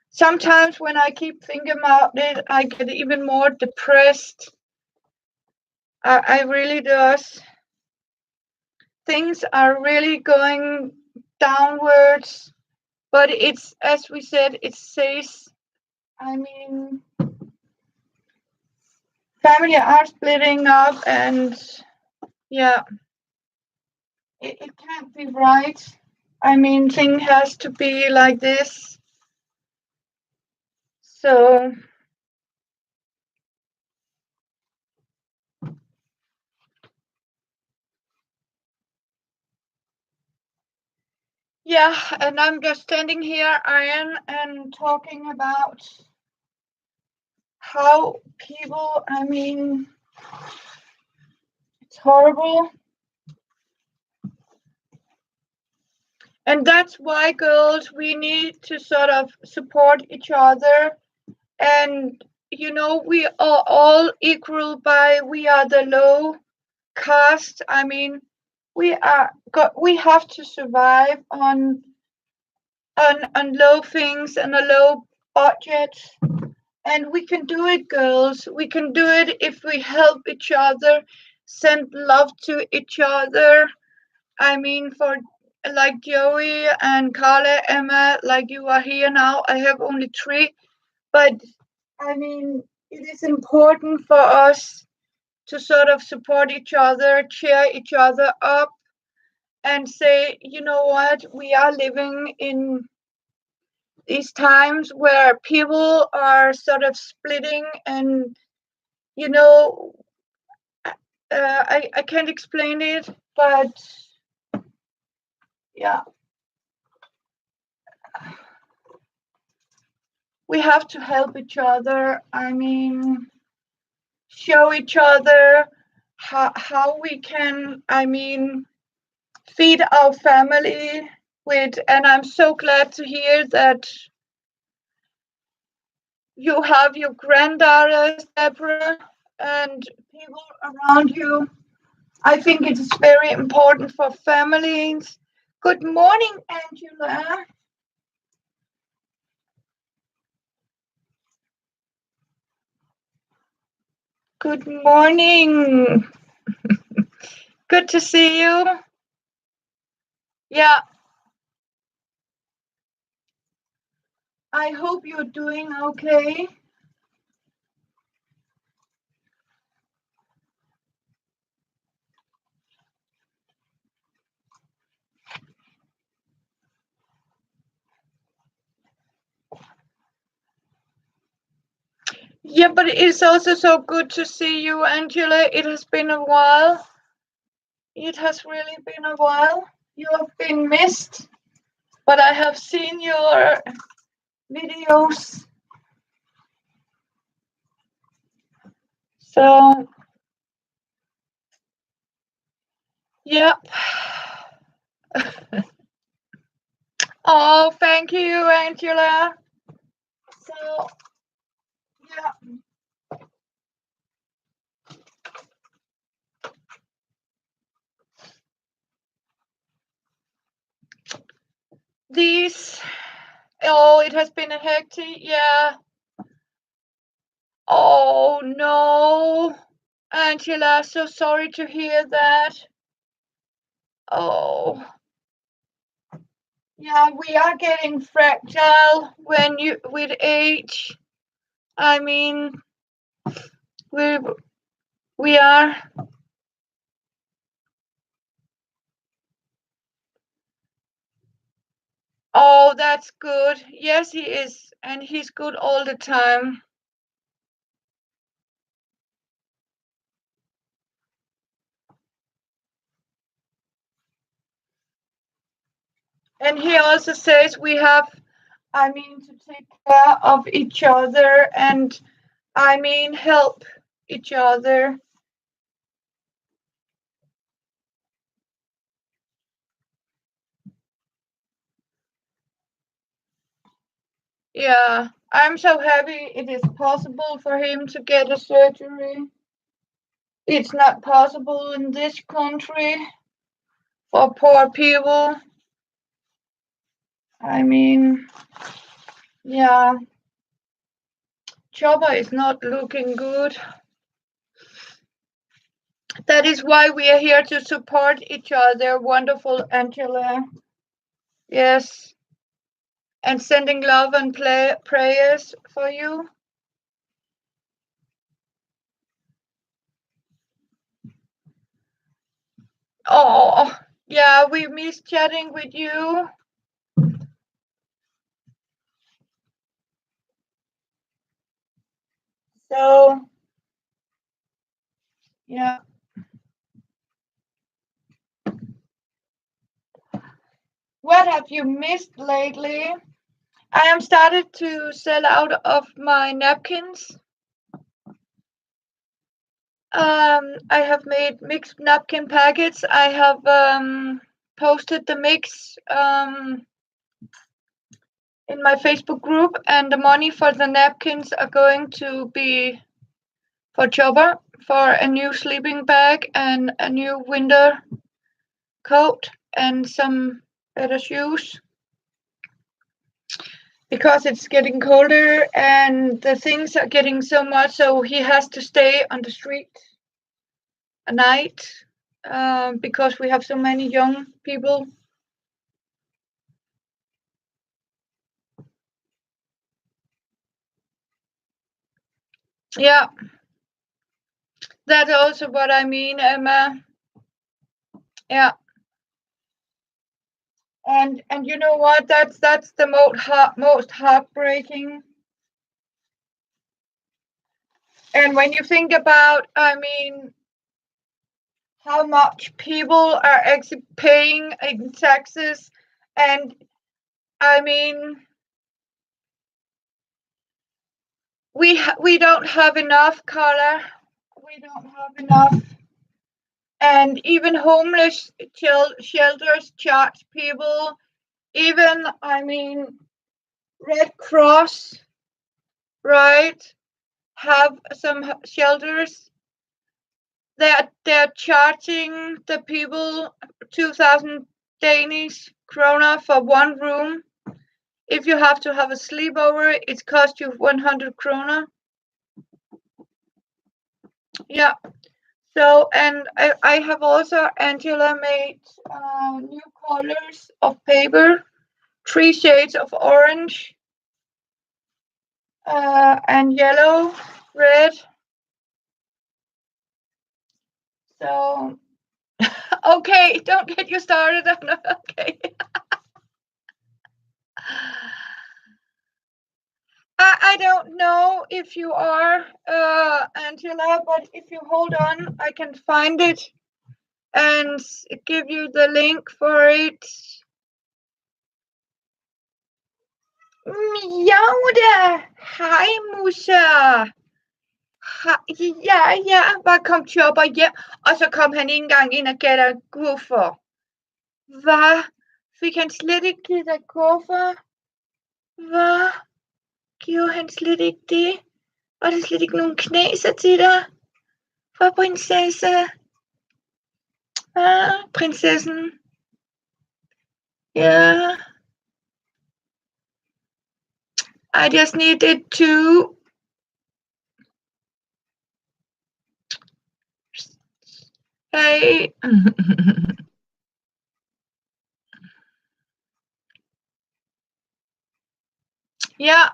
sometimes when I keep thinking about it, I get even more depressed. I really does. Things are really going downwards, but it's, as we said, it says, I mean, family are splitting up, and yeah, it can't be right. I mean, thing has to be like this. So yeah, and I'm just standing here, Iron, and talking about how people, I mean, it's horrible. And that's why, girls, we need to sort of support each other. And, we are all equal by we are the low caste. I mean, we have to survive on low things and a low budget. And we can do it, girls. We can do it if we help each other, send love to each other. I mean, for like Joey and Carla, Emma, like you are here now. I have only three, but I mean, it is important for us to sort of support each other, cheer each other up, and say, you know what, we are living in these times where people are sort of splitting, and you know, I can't explain it, but yeah, we have to help each other. I mean, show each other how we can, I mean, feed our family with, and I'm so glad to hear that you have your granddaughter, Deborah, and people around you. I think it is very important for families. Good morning, Angela. Good morning. Good to see you. Yeah. I hope you're doing okay. Yeah, but it's also so good to see you, Angela. It has been a while. It has really been a while. You have been missed, but I have seen your videos. So, yep. Oh, thank you, Angela. So, yeah. It has been a hectic, yeah. Oh, no. Angela, so sorry to hear that. Oh. Yeah, we are getting fragile with age. I mean, we we are. Oh, that's good. Yes, he is, and he's good all the time. And he also says we have, I mean, to take care of each other and, I mean, help each other. Yeah, I'm so happy it is possible for him to get a surgery. It's not possible in this country for poor people. I mean, yeah, Chopper is not looking good. That is why we are here to support each other. Wonderful, Angela. Yes. And sending love and prayers for you. Oh, yeah, we miss chatting with you. So, yeah. What have you missed lately? I am started to sell out of my napkins. I have made mixed napkin packets. I have posted the mix in my Facebook group, and the money for the napkins are going to be for Chopper for a new sleeping bag and a new winter coat and some better shoes, because it's getting colder and the things are getting so much, so he has to stay on the street at night because we have so many young people. Yeah, that's also what I mean, Emma. Yeah. And you know what? That's the most heartbreaking. And when you think about, I mean, how much people are actually paying in taxes, and I mean, we don't have enough, Carla. We don't have enough. And even homeless shelters charge people. Even, I mean, Red Cross, right, have some shelters. They're charging the people 2,000 Danish kroner for one room. If you have to have a sleepover, it costs you 100 kroner. Yeah. So, and I have also, Angela, made new colors of paper, 3 shades of orange, and yellow, red. So, okay, don't get you started. Okay. I don't know if you are, Angela, but if you hold on, I can find it and give you the link for it. Miau da! Hej, Musa! Ja, bare kom Chopper hjem, og så kom han ikke engang ind og gav dig guffer. Hvad? Fik han slet ikke givet dig guffer? Hvad? Gjorde han slet ikke det? Var der slet ikke nogen knaser til dig? For prinsesse? Prinsessen? Yeah. I just needed to. Hey. Yeah.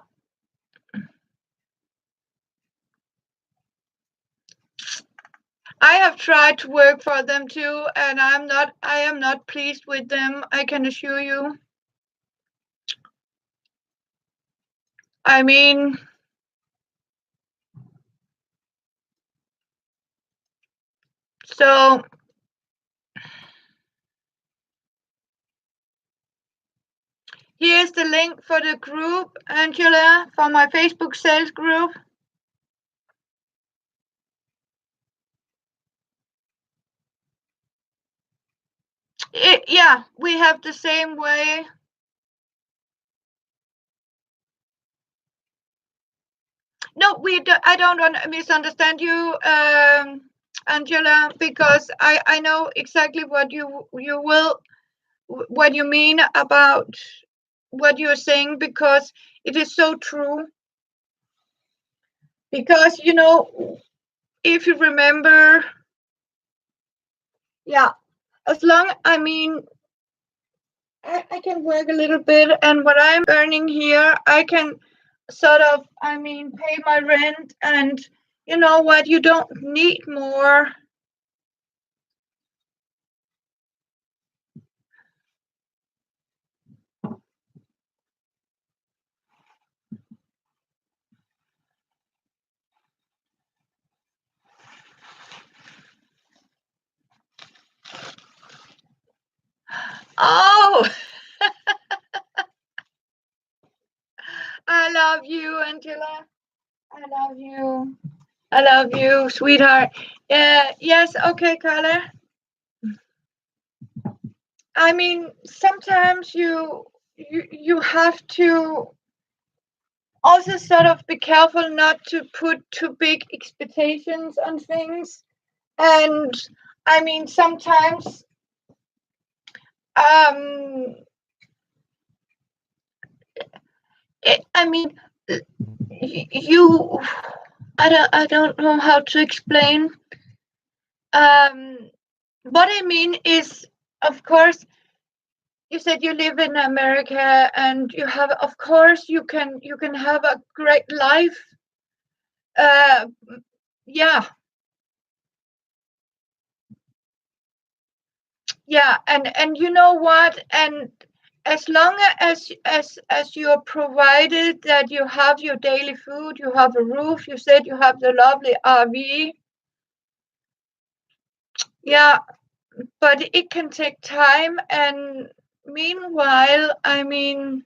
I have tried to work for them too, and I am not pleased with them, I can assure you. I mean, so here's the link for the group, Angela, for my Facebook sales group. Yeah, we have the same way. No, I don't want to misunderstand you, Angela, because I know exactly what you mean about what you're saying, because it is so true. Because, you know, if you remember, yeah, as long, I mean, I can work a little bit, and what I'm earning here, I can sort of, I mean, pay my rent, and you know what, you don't need more. Oh, I love you, Angela. I love you. I love you, sweetheart. Yes, okay, Carla. I mean, sometimes you have to also sort of be careful not to put too big expectations on things. And I mean, sometimes um, I mean, you. I don't know how to explain. What I mean is, of course, you said you live in America, and you have, of course, you can have a great life. Uh, yeah, yeah, and you know what? And as long as you're provided that you have your daily food, you have a roof. You said you have the lovely RV. Yeah, but it can take time. And meanwhile, I mean,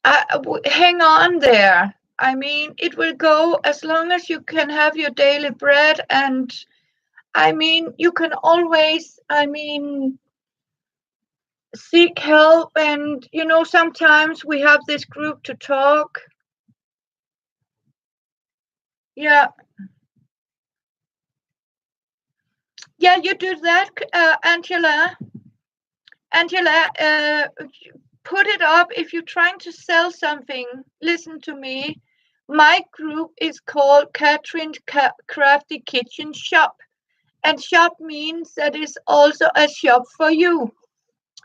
hang on there. I mean, it will go as long as you can have your daily bread. And I mean, you can always, I mean, seek help. And, sometimes we have this group to talk. Yeah. Yeah, you do that, Angela. Angela, put it up if you're trying to sell something. Listen to me. My group is called Catherine's Crafty Kitchen Shop. And shop means that is also a shop for you.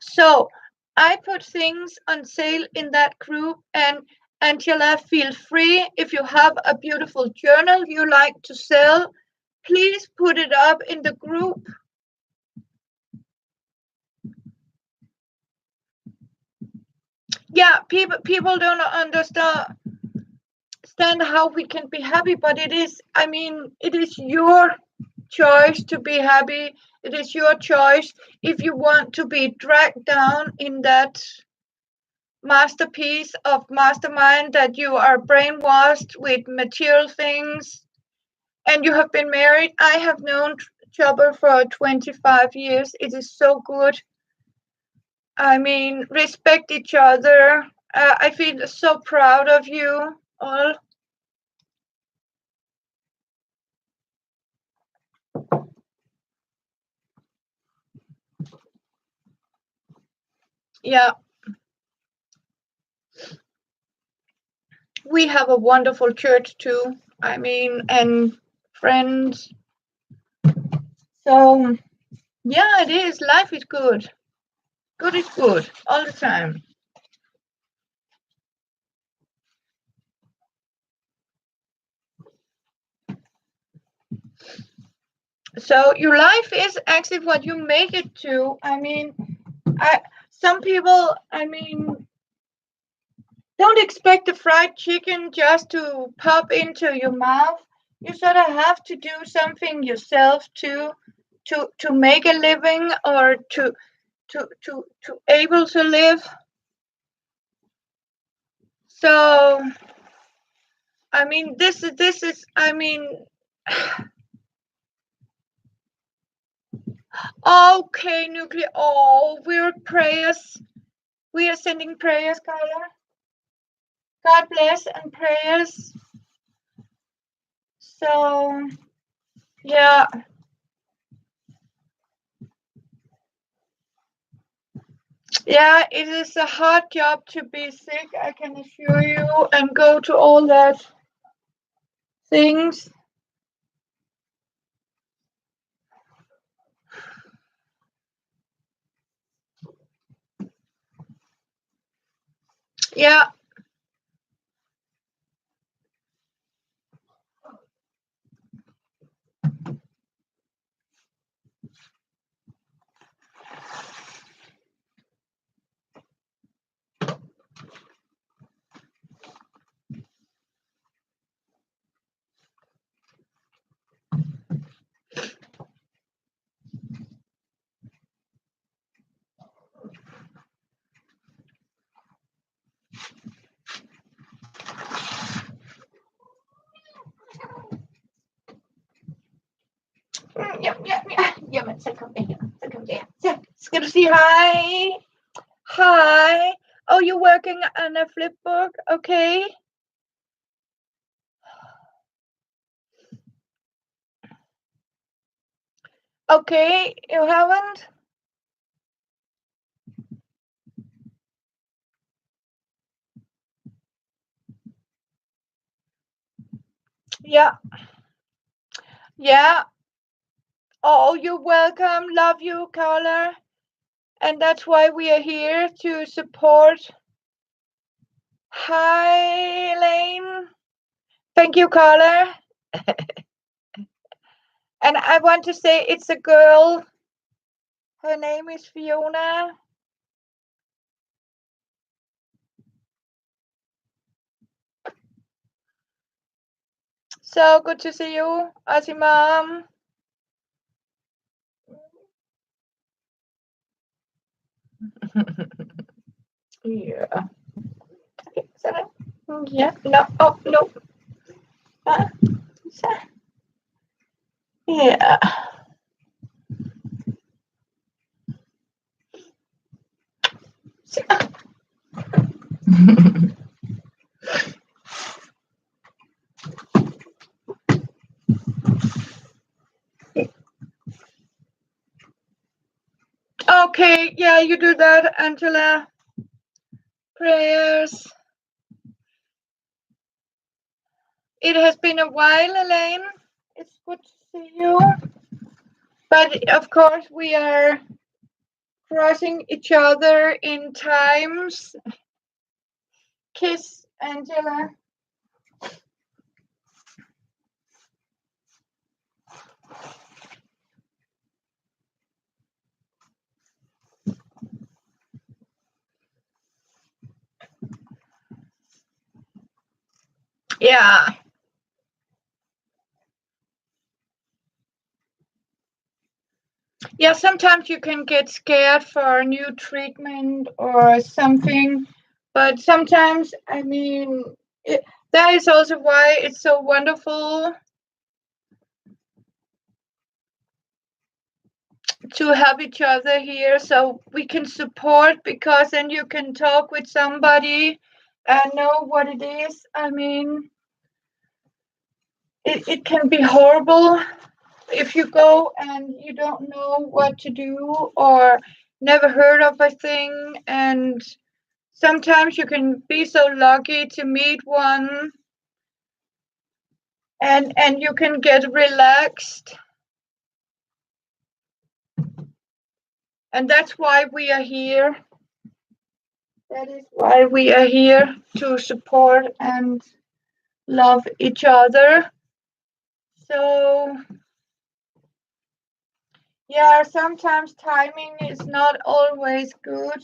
So I put things on sale in that group. And Angela, feel free. If you have a beautiful journal you like to sell, please put it up in the group. Yeah, people don't understand how we can be happy, but it is your choice to be happy. It is your choice if you want to be dragged down in that masterpiece of mastermind that you are brainwashed with material things. And you have been married. I have known Chopper for 25 years. It is so good. I mean, respect each other. I feel so proud of you all. Yeah, we have a wonderful church too. I mean, and friends. So, yeah, it is. Life is good. Good is good all the time. So your life is actually what you make it to. I mean, some people, I mean, don't expect the fried chicken just to pop into your mouth. You sort of have to do something yourself to make a living, or to able to live. So I mean, this is I mean, okay, nuclear. Oh, we are sending prayers, Carla. God bless and prayers. So yeah. Yeah, it is a hard job to be sick, I can assure you, and go to all that things. Yeah. Ja, ja, ja. Jamen, så kom det her. Så kom det her. Så. Skal du sige hej? Hi. Oh, you're working on a flipbook? Okay. Okay, you haven't? Yeah. Yeah. Oh, you're welcome. Love you, Carla. And that's why we are here to support. Hi, Elaine. Thank you, Carla. And I want to say it's a girl. Her name is Fiona. So good to see you, Asimam. Yeah. Yeah. No. Oh, no. Yeah. Okay. Yeah, you do that, Angela. Prayers. It has been a while, Elaine. It's good to see you. But of course, we are crossing each other in times. Kiss, Angela. Yeah. Yeah, sometimes you can get scared for a new treatment or something, but sometimes, I mean, that is also why it's so wonderful to have each other here so we can support, because then you can talk with somebody and know what it is. I mean, it can be horrible if you go and you don't know what to do or never heard of a thing, and sometimes you can be so lucky to meet one and you can get relaxed, and that's why we are here. That is why we are here, to support and love each other. So yeah, sometimes timing is not always good.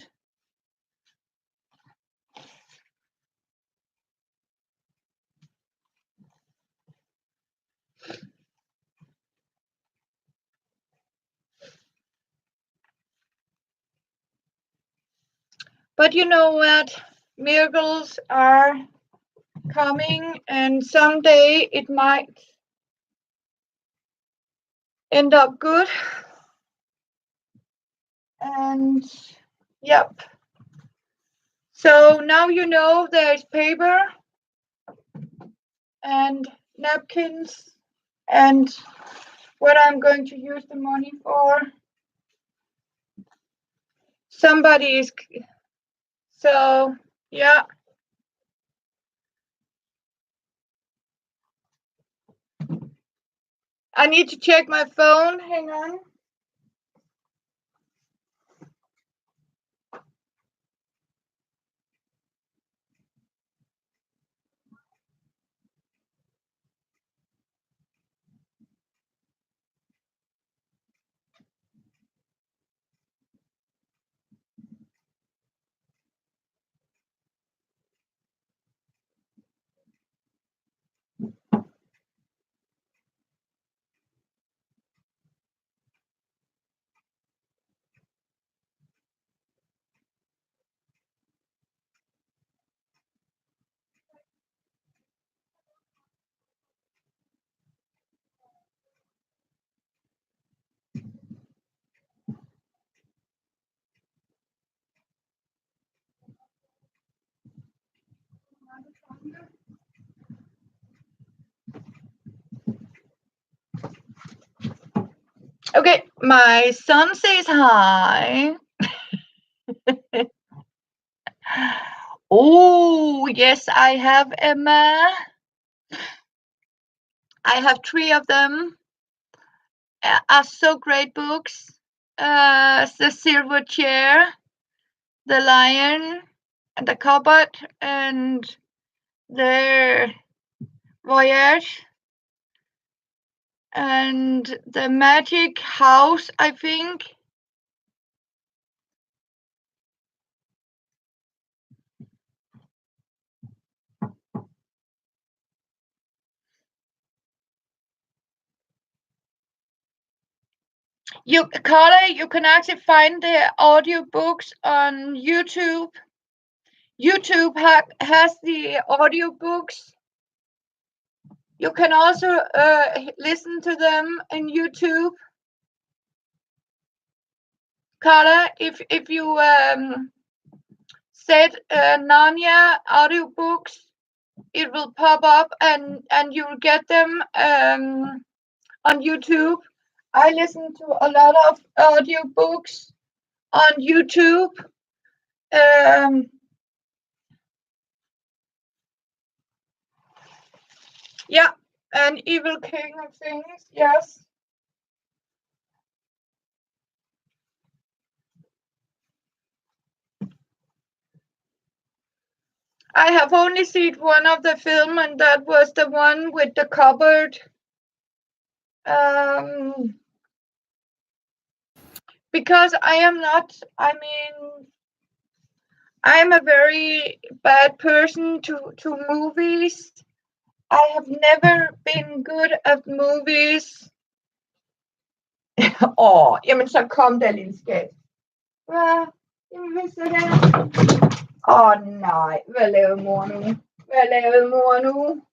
But you know what? Miracles are coming, and someday it might end up good. And yep. So now you know there's paper and napkins and what I'm going to use the money for. Somebody is, so yeah. I need to check my phone. Hang on. Okay, my son says hi. Oh, yes, I have, Emma. I have 3 of them. Are so great books. The Silver Chair, The Lion, and the Cupboard, and The Voyage, and The Magic House, I think. Carla, you can actually find the audiobooks on YouTube. YouTube has the audiobooks. You can also listen to them in YouTube. Carla, if you said Narnia audiobooks, it will pop up and you'll get them on YouTube. I listen to a lot of audiobooks on YouTube. Yeah, and Evil King of Things, yes. I have only seen one of the film, and that was the one with the cupboard. Because I am not, I'm a very bad person to movies. I have never been good at movies. Jamen så kom der, lille skat. Hvad? Jamen hvis det er. Nej, hvad lavede mor nu? Hvad lavede mor nu?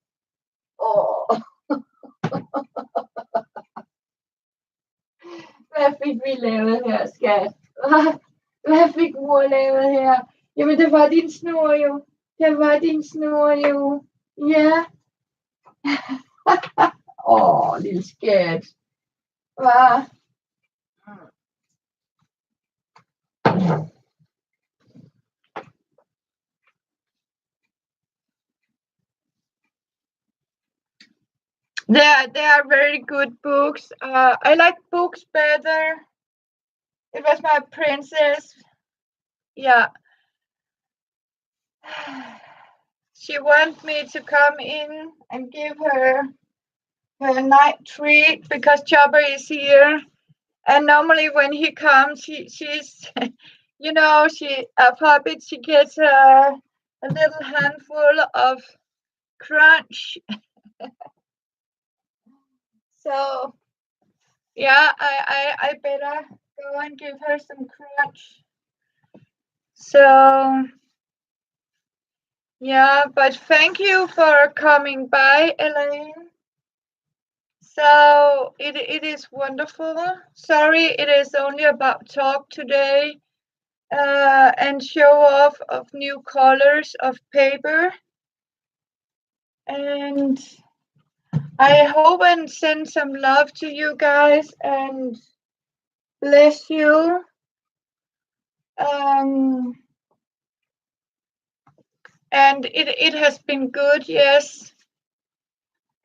Hvad fik vi lavet her, skat? Hvad fik mor lavet her? Jamen det var din snor jo. Det var din snor jo. Ja. Lille skat. Hvad? They are very good books. I like books better. It was my princess. Yeah. She wants me to come in and give her night treat because Chopper is here. And normally when he comes, she's, you know, a puppet, she gets a little handful of crunch. So, yeah, I better go and give her some crunch. So, yeah, but thank you for coming by, Elaine. So, it is wonderful. Sorry, it is only about talk today and show off of new colors of paper. And I hope and send some love to you guys and bless you. And it has been good, yes.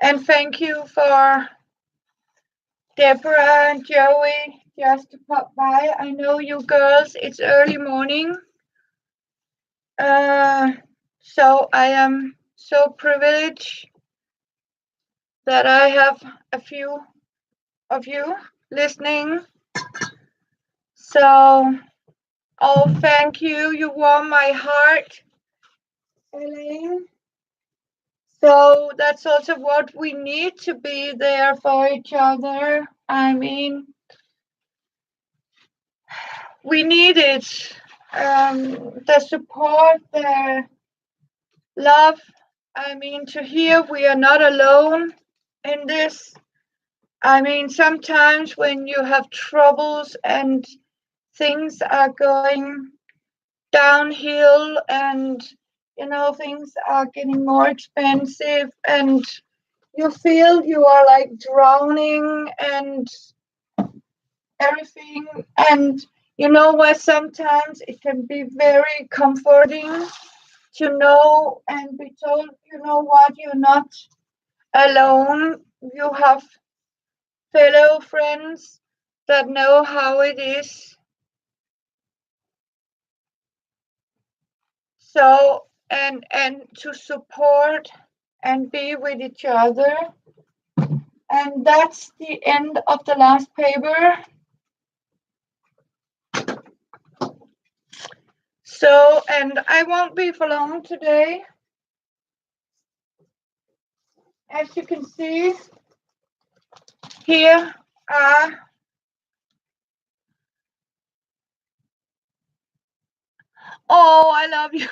And thank you for Deborah and Joey just to pop by. I know you girls, it's early morning. So I am so privileged that I have a few of you listening. So, thank you. You warm my heart, Elaine. So that's also what we need, to be there for each other. I mean, we need it. The support, the love. I mean, to hear we are not alone in this. I mean, sometimes when you have troubles and things are going downhill and, you know, things are getting more expensive and you feel you are like drowning and everything. And you know what? Sometimes it can be very comforting to know and be told, you know what, you're not alone. You have fellow friends that know how it is. So, and to support and be with each other. And that's the end of the last paper. So, and I won't be for long today. As you can see, here are oh, I love you.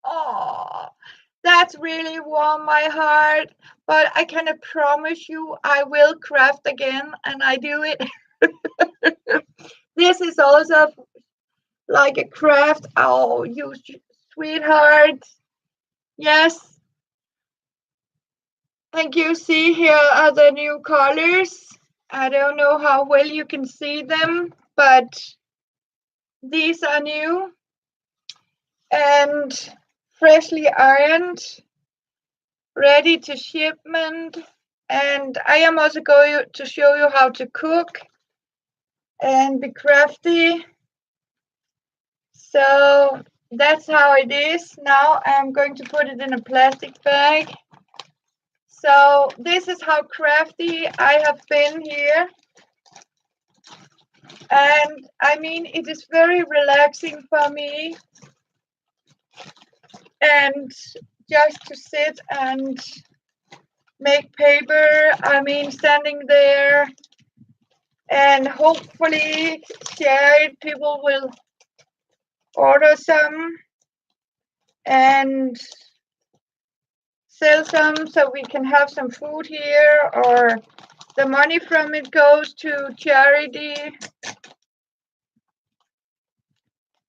Oh, that's really warm my heart. But I can promise you I will craft again, and I do it. This is also like a craft. Oh, you sweetheart. Yes. Thank you. See, here are the new colors. I don't know how well you can see them, but these are new and freshly ironed, ready to shipment. And I am also going to show you how to cook and be crafty. So that's how it is. Now I'm going to put it in a plastic bag. So this is how crafty I have been here. And I mean, it is very relaxing for me. And just to sit and make paper, I mean, standing there and hopefully share it. People will order some and sell some so we can have some food here, or the money from it goes to charity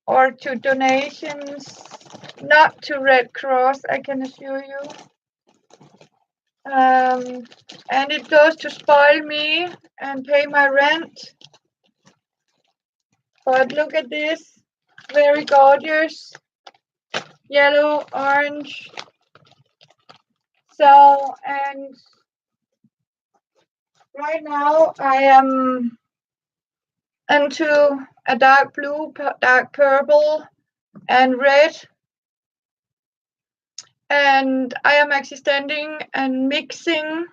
or to donations, not to Red Cross, I can assure you. And it goes to spoil me and pay my rent. But look at this, very gorgeous, yellow, orange. So, and right now I am into a dark blue, dark purple, and red. And I am actually standing and mixing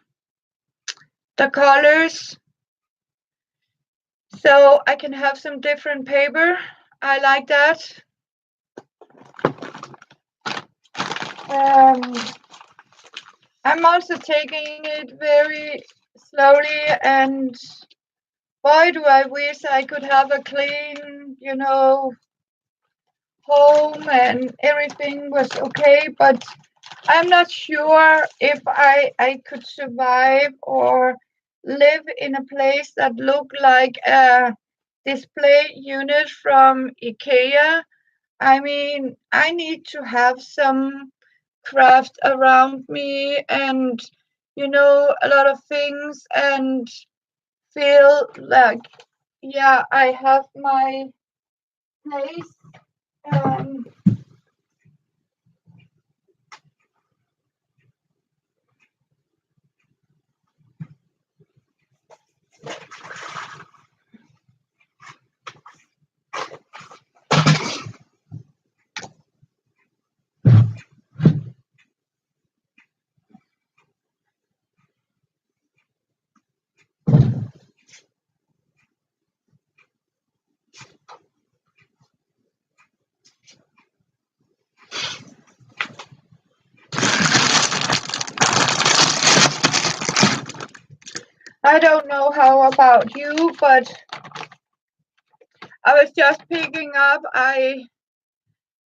the colors so I can have some different paper. I like that. I'm also taking it very slowly, and boy, do I wish I could have a clean, home and everything was okay, but I'm not sure if I could survive or live in a place that looked like a display unit from IKEA. I mean, I need to have some craft around me and, a lot of things and feel like, yeah, I have my place. Um, I don't know how about you, but I was just picking up. I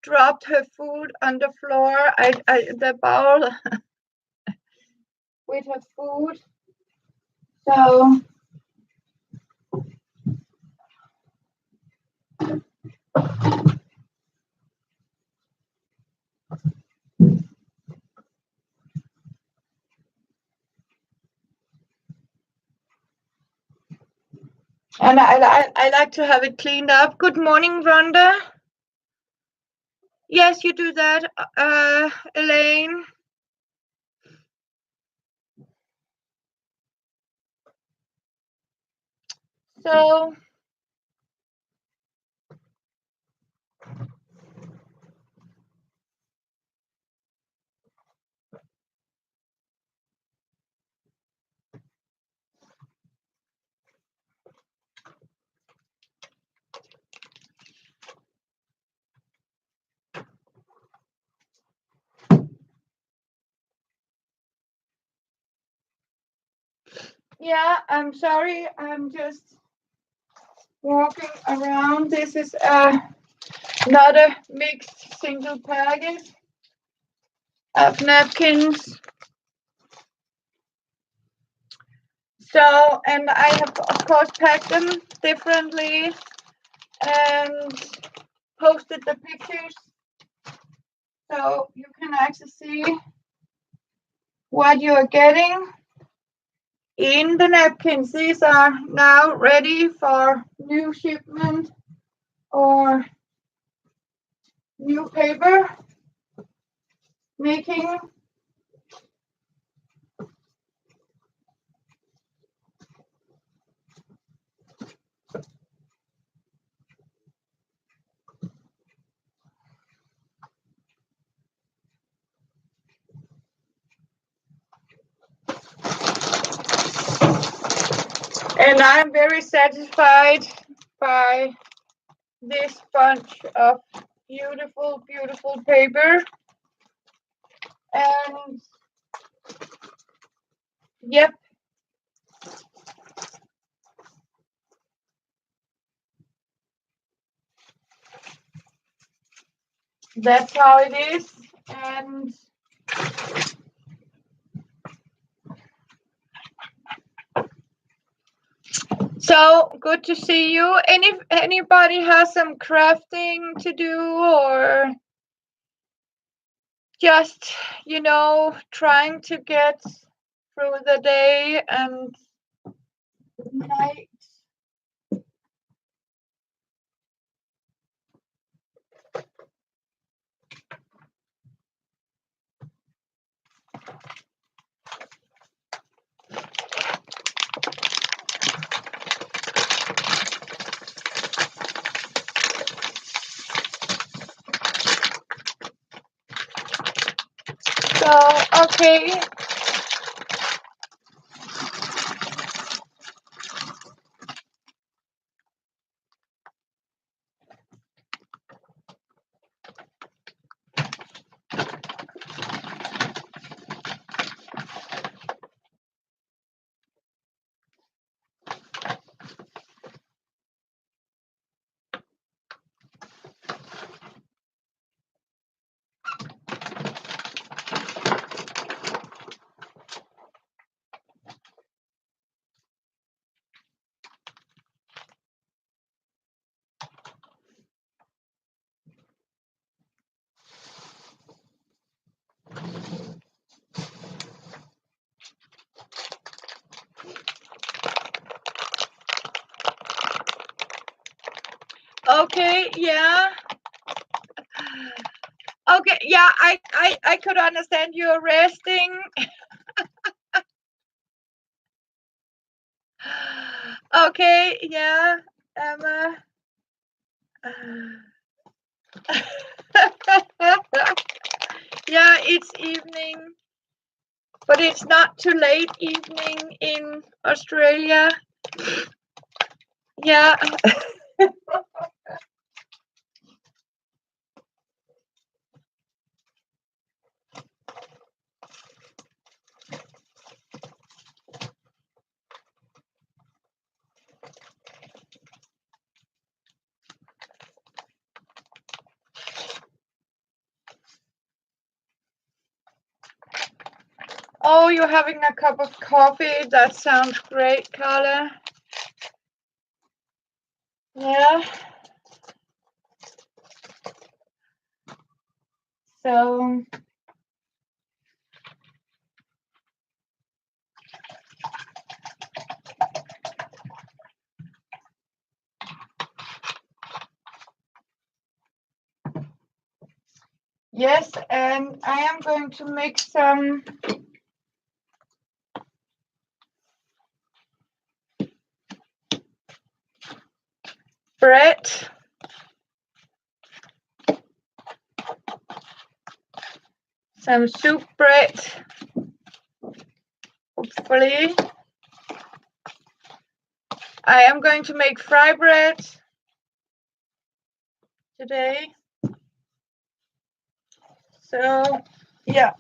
dropped her food on the floor. The bowl with her food. So And I like to have it cleaned up. Good morning, Rhonda. Yes, you do that, Elaine. So yeah, I'm sorry. I'm just walking around. This is not a mixed single package of napkins. So, and I have of course packed them differently and posted the pictures so you can actually see what you are getting in the napkins. These are now ready for new shipment or new paper making. And I'm very satisfied by this bunch of beautiful, beautiful paper. And yep, that's how it is. And so good to see you. And if anybody has some crafting to do or just, you know, trying to get through the day and night. So, okay. Okay, yeah. Okay, yeah, I could understand you're resting. Okay, yeah, Emma. Yeah, it's evening, but it's not too late evening in Australia. Yeah. Oh, you're having a cup of coffee. That sounds great, Carla. Yeah. So Yes, and I am going to make some bread. Some soup bread. Hopefully. I am going to make fry bread today. So, yeah.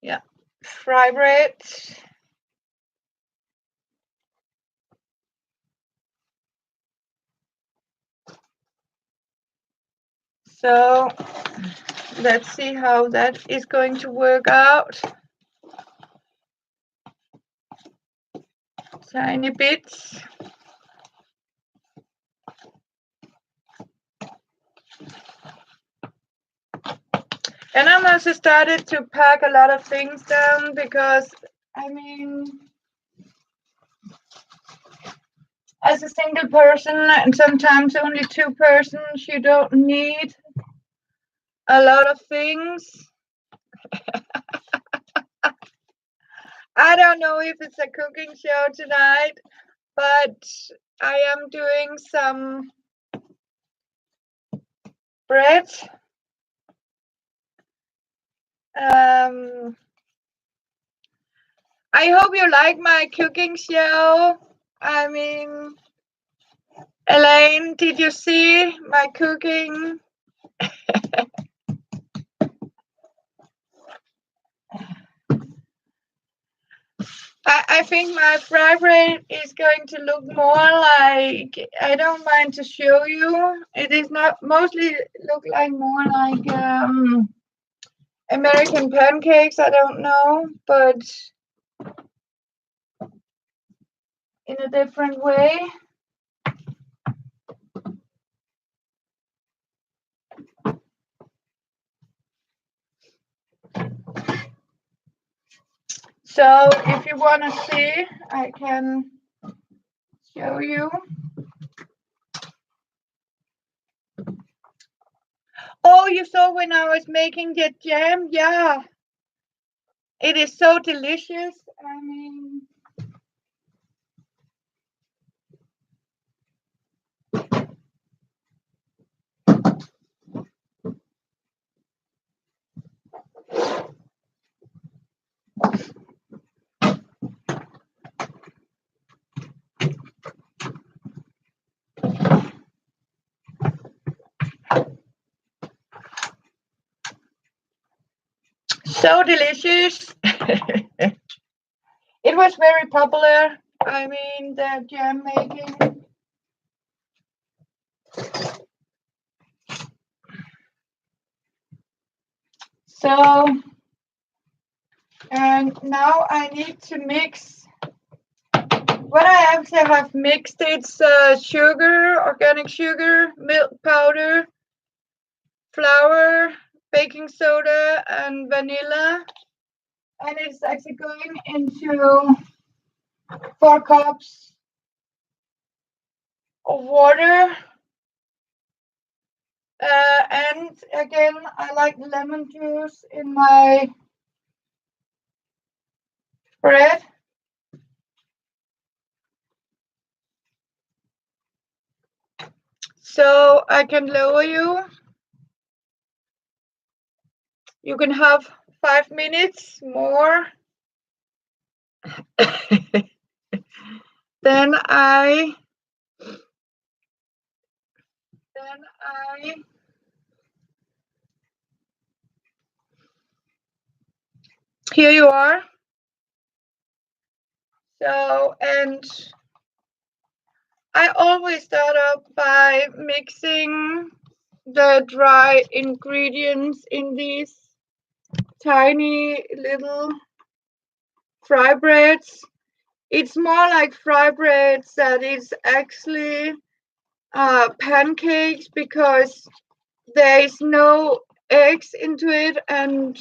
Yeah, fry bread. So, let's see how that is going to work out. Tiny bits. And I'm also started to pack a lot of things down because, I mean, as a single person and sometimes only two persons, you don't need a lot of things. I don't know if it's a cooking show tonight, but I am doing some bread. I hope you like my cooking show. I mean, Elaine, did you see my cooking? I think my fry bread is going to look more like, I don't mind to show you. It is not mostly look like more like American pancakes, I don't know, but in a different way. So if you want to see, I can show you. Oh, you saw when I was making the jam? Yeah. It is so delicious. I mean, so delicious. It was very popular. I mean, the jam making. So, and now I need to mix. What I actually have mixed, it's sugar, organic sugar, milk powder, flour, baking soda, and vanilla. And it's actually going into 4 cups of water. And again, I like lemon juice in my bread. So I can lower you. You can have 5 minutes more. Then I here you are. So, and I always start up by mixing the dry ingredients in these tiny little fry breads. It's more like fry breads that is actually pancakes because there is no eggs into it, and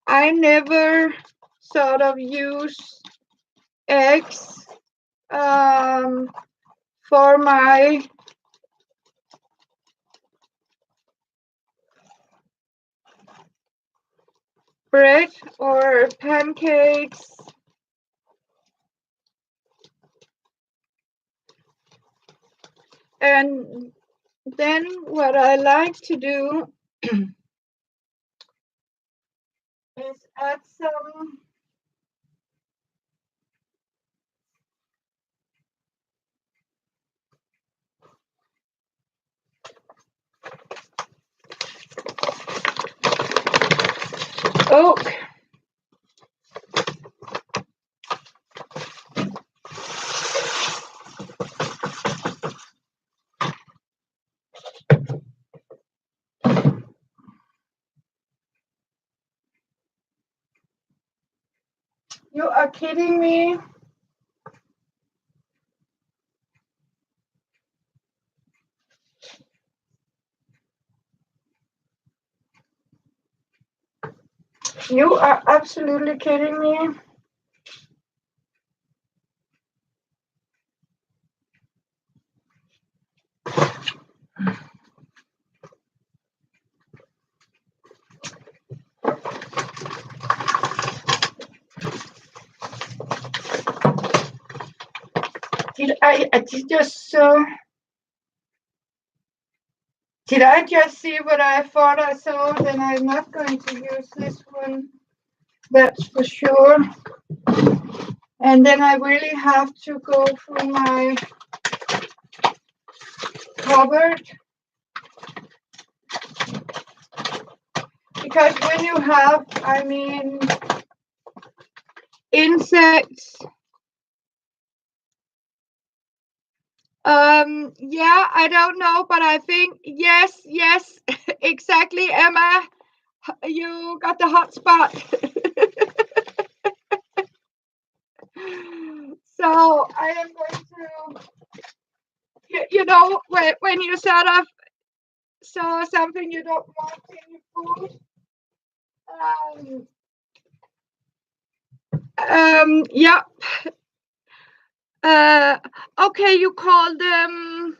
I never sort of use eggs for my bread or pancakes. And then what I like to do is add some oak. You are kidding me? You are absolutely kidding me. Did I just see what I thought I saw? Then I'm not going to use this one. That's for sure. And then I really have to go through my cupboard. Because when you have, insects, yeah, I don't know, but I think, yes, exactly, Emma, you got the hot spot. So I am going to, when you sort of saw something you don't want in your food, yeah. Okay, you call them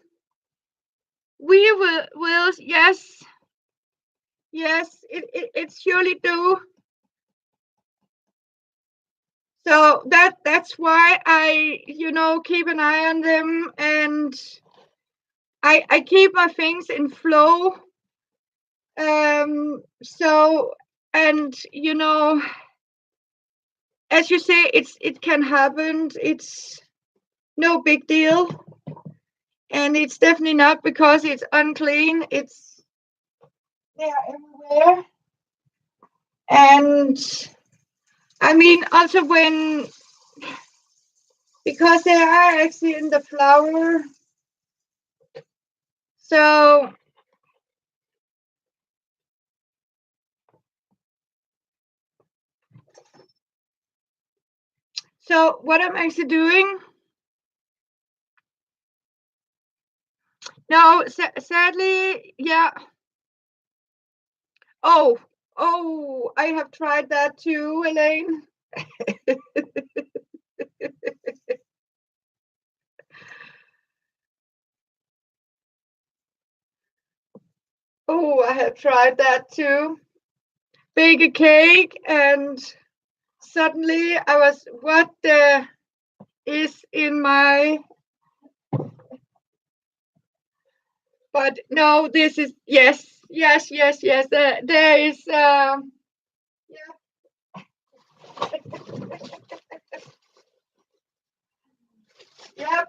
we will, yes, it surely do. So that's why I, keep an eye on them, and I keep my things in flow. So, and as you say, it can happen. It's no big deal, and it's definitely not because it's unclean. It's they're everywhere, and also because they are actually in the flour. So what I'm actually doing, no, sadly, yeah. Oh, I have tried that too, Elaine. Oh, I have tried that too. Bake a cake, and suddenly I was, what is in my, but no, this is, yes, there is, yeah. Yep.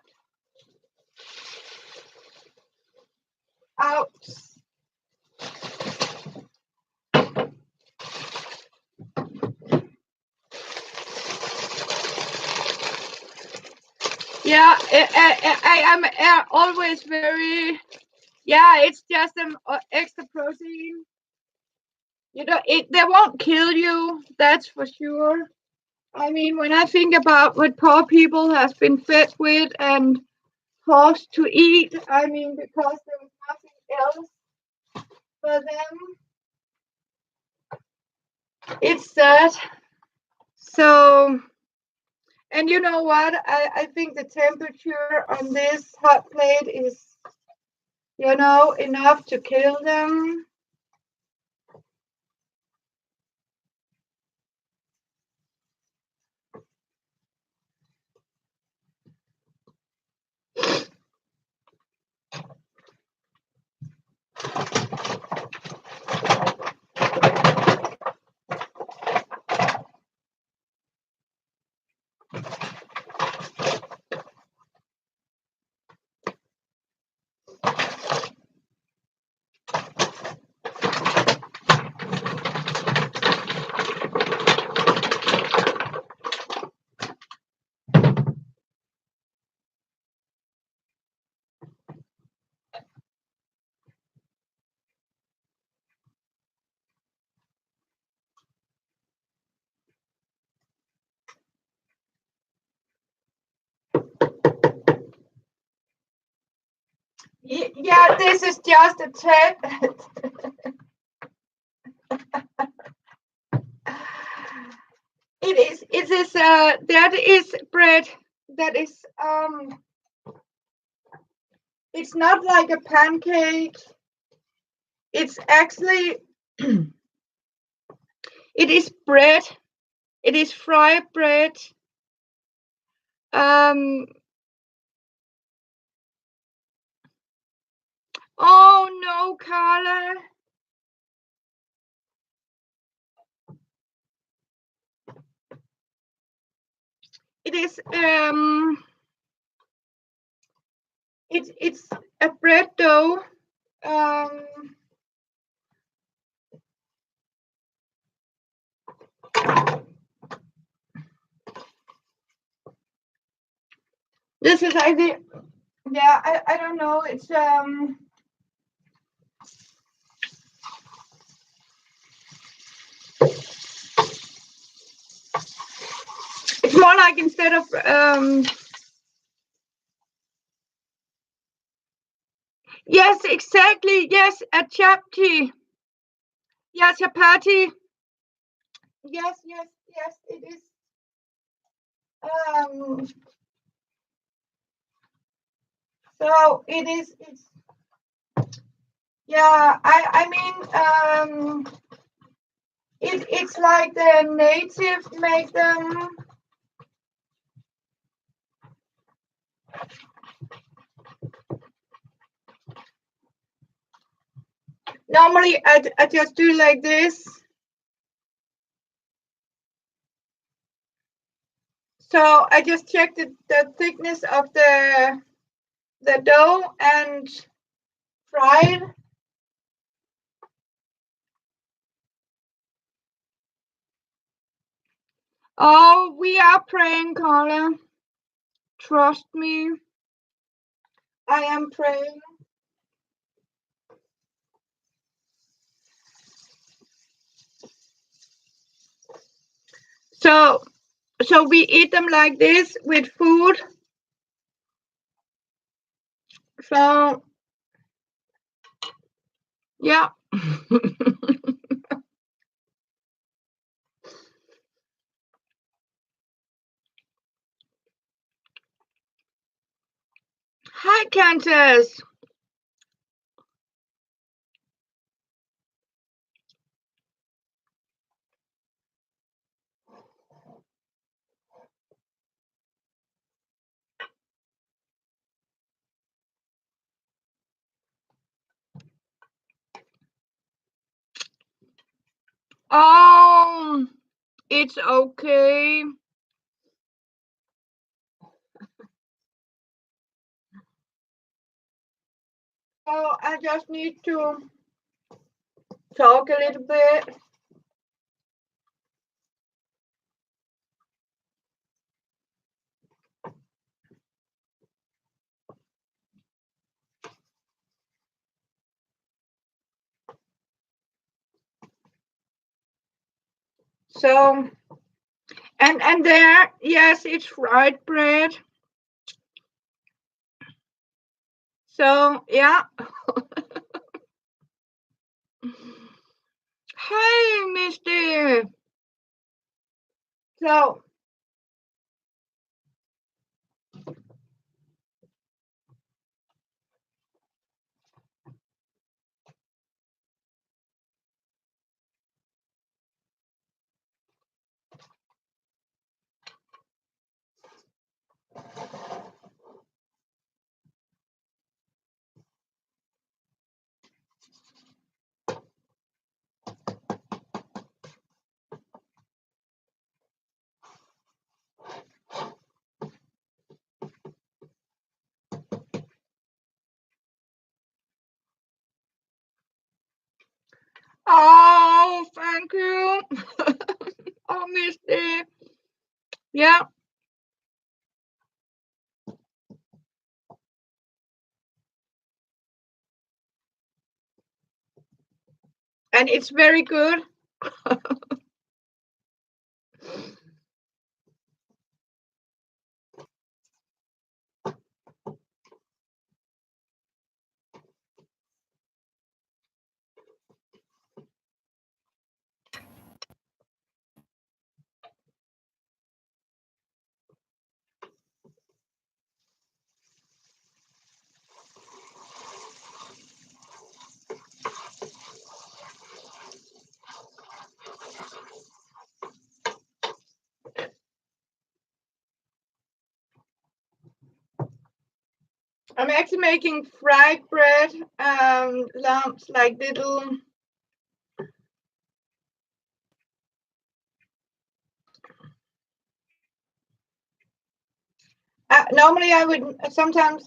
Out. Yeah, I am always very, yeah, it's just an extra protein. They won't kill you, that's for sure. When I think about what poor people have been fed with and forced to eat, because there was nothing else for them, it's sad. So, And you know what? I think the temperature on this hot plate is, enough to kill them. Yeah, this is just a test. That is bread that is it's not like a pancake. It's actually it is bread. It is fried bread. Oh no, Carla. It is it's a bread dough. This is I don't know. It's it's more like instead of yes, exactly. Yes, a chapati. Yeah, chapati. Yes, it is. So it is. It's yeah. I mean it's like the native make them. Normally, I just do like this. So I just check the thickness of the dough and fry it. Oh, we are praying, Carla. Trust me. I am praying. So we eat them like this with food. So yeah. Hi, Candace. Oh, it's okay. So I just need to talk a little bit. So and there, yes, it's fried bread. So yeah. Hi, Mister. So Oh, thank you. Oh, Misty. Yeah. And it's very good. I'm actually making fried bread, lumps, like little. Normally, I would sometimes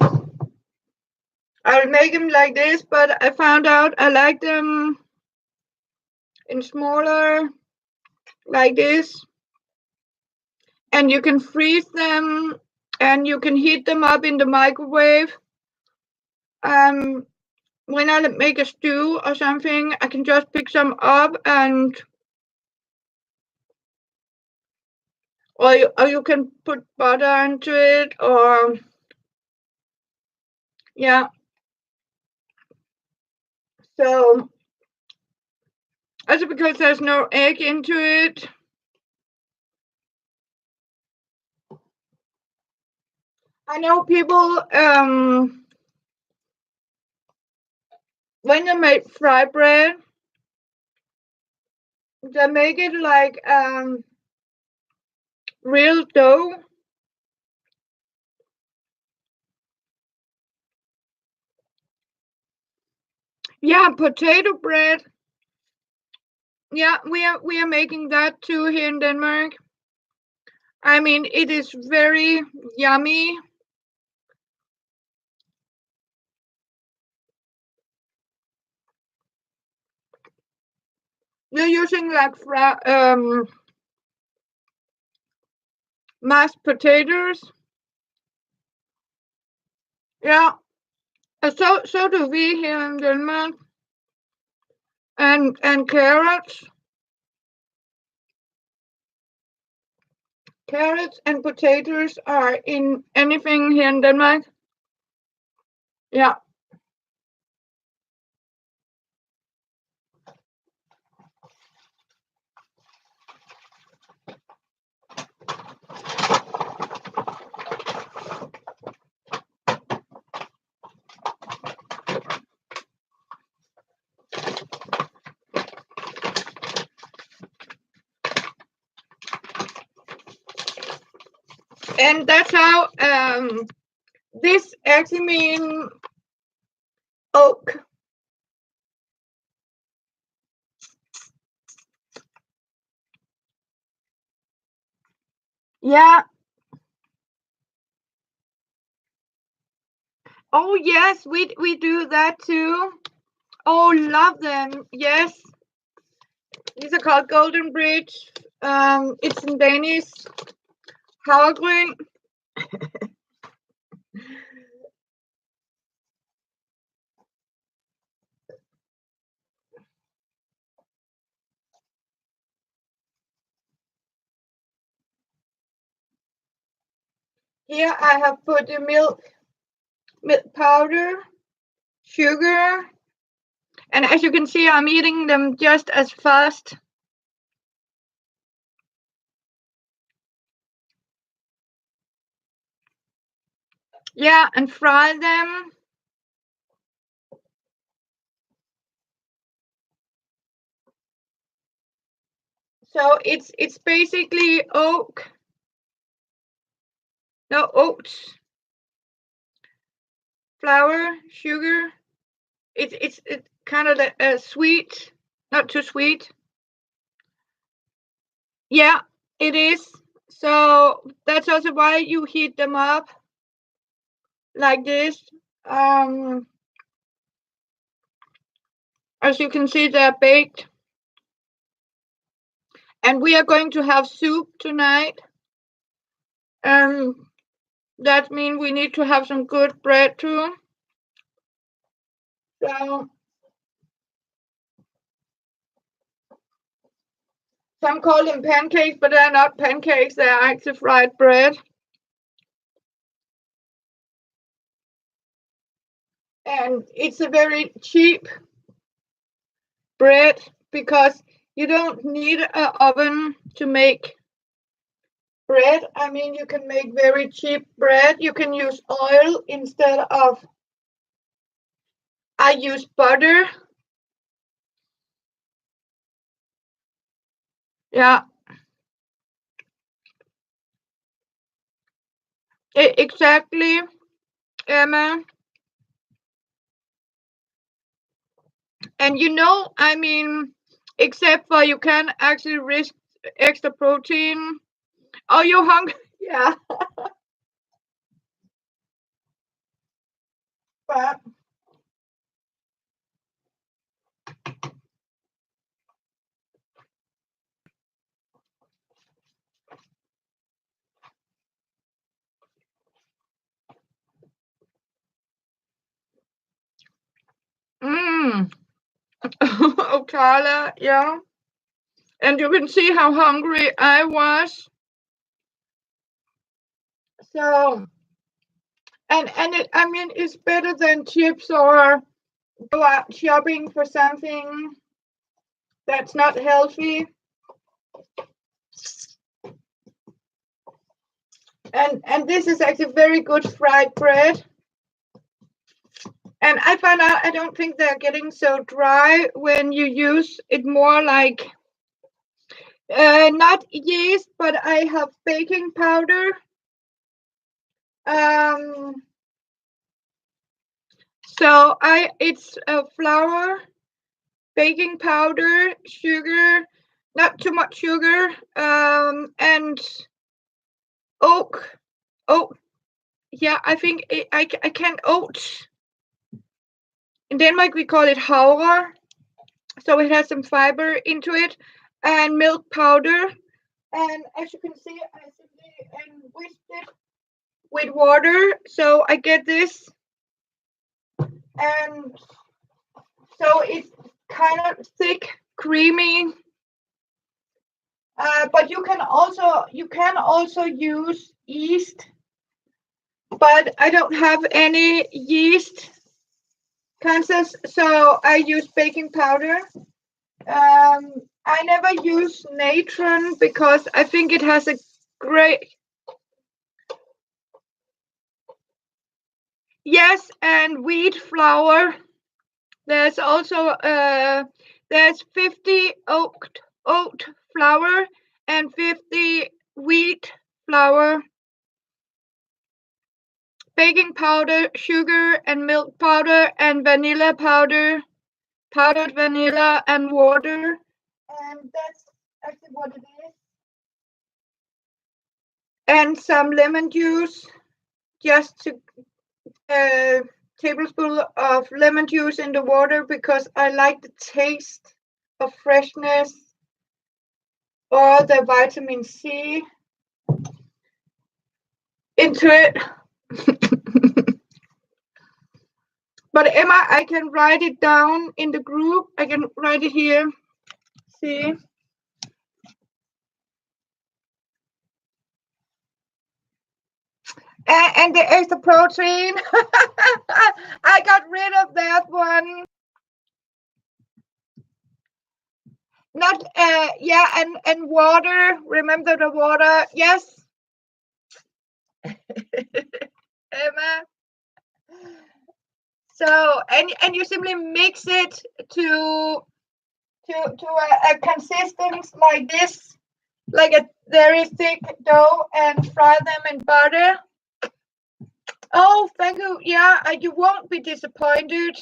I would make them like this, but I found out I like them in smaller, like this, and you can freeze them, and you can heat them up in the microwave. When I make a stew or something, I can just pick some up and or you can put butter into it, or yeah. So also because there's no egg into it. I know people when they make fry bread, they make it like real dough. Yeah, potato bread. Yeah, we are making that too here in Denmark. I mean, it is very yummy. You're using like mashed potatoes. Yeah, so do we here in Denmark. And carrots. Carrots and potatoes are in anything here in Denmark. Yeah. And that's how this actually means oak. Yeah. Oh yes, we do that too. Oh, love them. Yes. These are called Golden Bridge. It's in Danish. Havregryn. Here I have put the milk powder, sugar, and as you can see, I'm eating them just as fast. Yeah, and fry them. So it's basically oats, flour, sugar. It's kind of sweet, not too sweet. Yeah, it is. So that's also why you heat them up like this. As you can see, they're baked. And we are going to have soup tonight. That means we need to have some good bread too. So some call them pancakes, but they're not pancakes, they're actually fried bread. And it's a very cheap bread because you don't need an oven to make bread. I mean, you can make very cheap bread. You can use oil instead of, I use butter. Yeah. Exactly, Emma. And I mean, except for you can actually risk extra protein. Are you hungry? Yeah. But oh, Carla, yeah. And you can see how hungry I was. So, and I mean, it's better than chips or go out shopping for something that's not healthy. And this is actually very good fried bread. And I found out I don't think they're getting so dry when you use it more like not yeast, but I have baking powder. So it's flour, baking powder, sugar, not too much sugar, and oat. Yeah, I think I can oats. In Denmark we call it havre, so it has some fiber into it, and milk powder. And as you can see, I simply whisked it with water, so I get this, and so it's kind of thick, creamy. But you can also use yeast, but I don't have any yeast Kansas, so I use baking powder. I never use natron because I think it has a great. Yes, and wheat flour. There's also there's 50 oat flour and 50 wheat flour. Baking powder, sugar and milk powder, and vanilla powder, powdered vanilla and water. And that's actually what it is. And some lemon juice, just a tablespoon of lemon juice in the water because I like the taste of freshness or the vitamin C into it. But Emma, I can write it down in the group. I can write it here. See? And the extra protein. I got rid of that one. Not yeah, and water. Remember the water? Yes. Emma. So and you simply mix it to a consistency like this, like a very thick dough, and fry them in butter. Oh, thank you. Yeah, you won't be disappointed.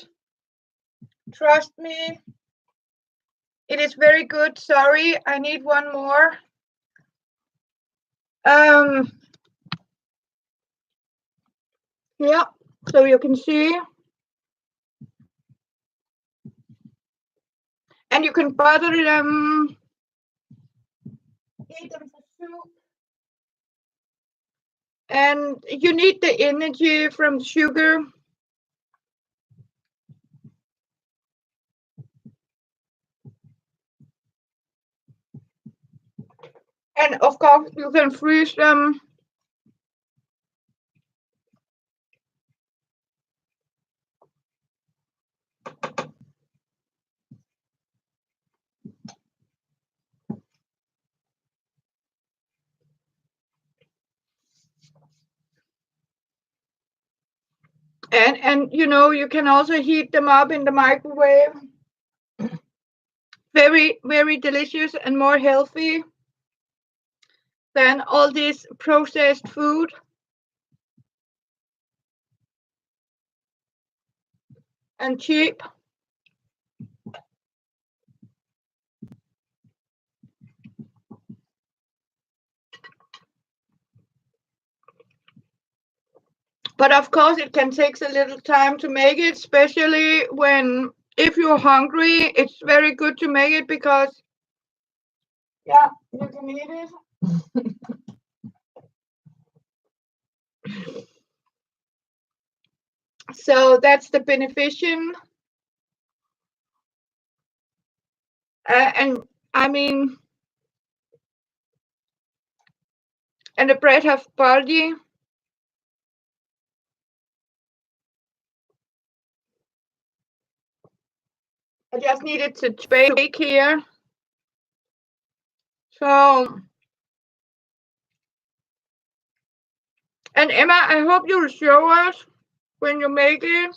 Trust me. It is very good. Sorry, I need one more. Yeah, so you can see. And you can butter them eat them for soup. And you need the energy from sugar. And of course, you can freeze them. And you know, you can also heat them up in the microwave. Very, very delicious and more healthy than all this processed food. And cheap. But of course, it can take a little time to make it, especially if you're hungry. It's very good to make it because, yeah, you can eat it. So that's the beneficial. And I mean, and the bread have body. I just needed to bake here. So, and Emma, I hope you'll show us when you make it.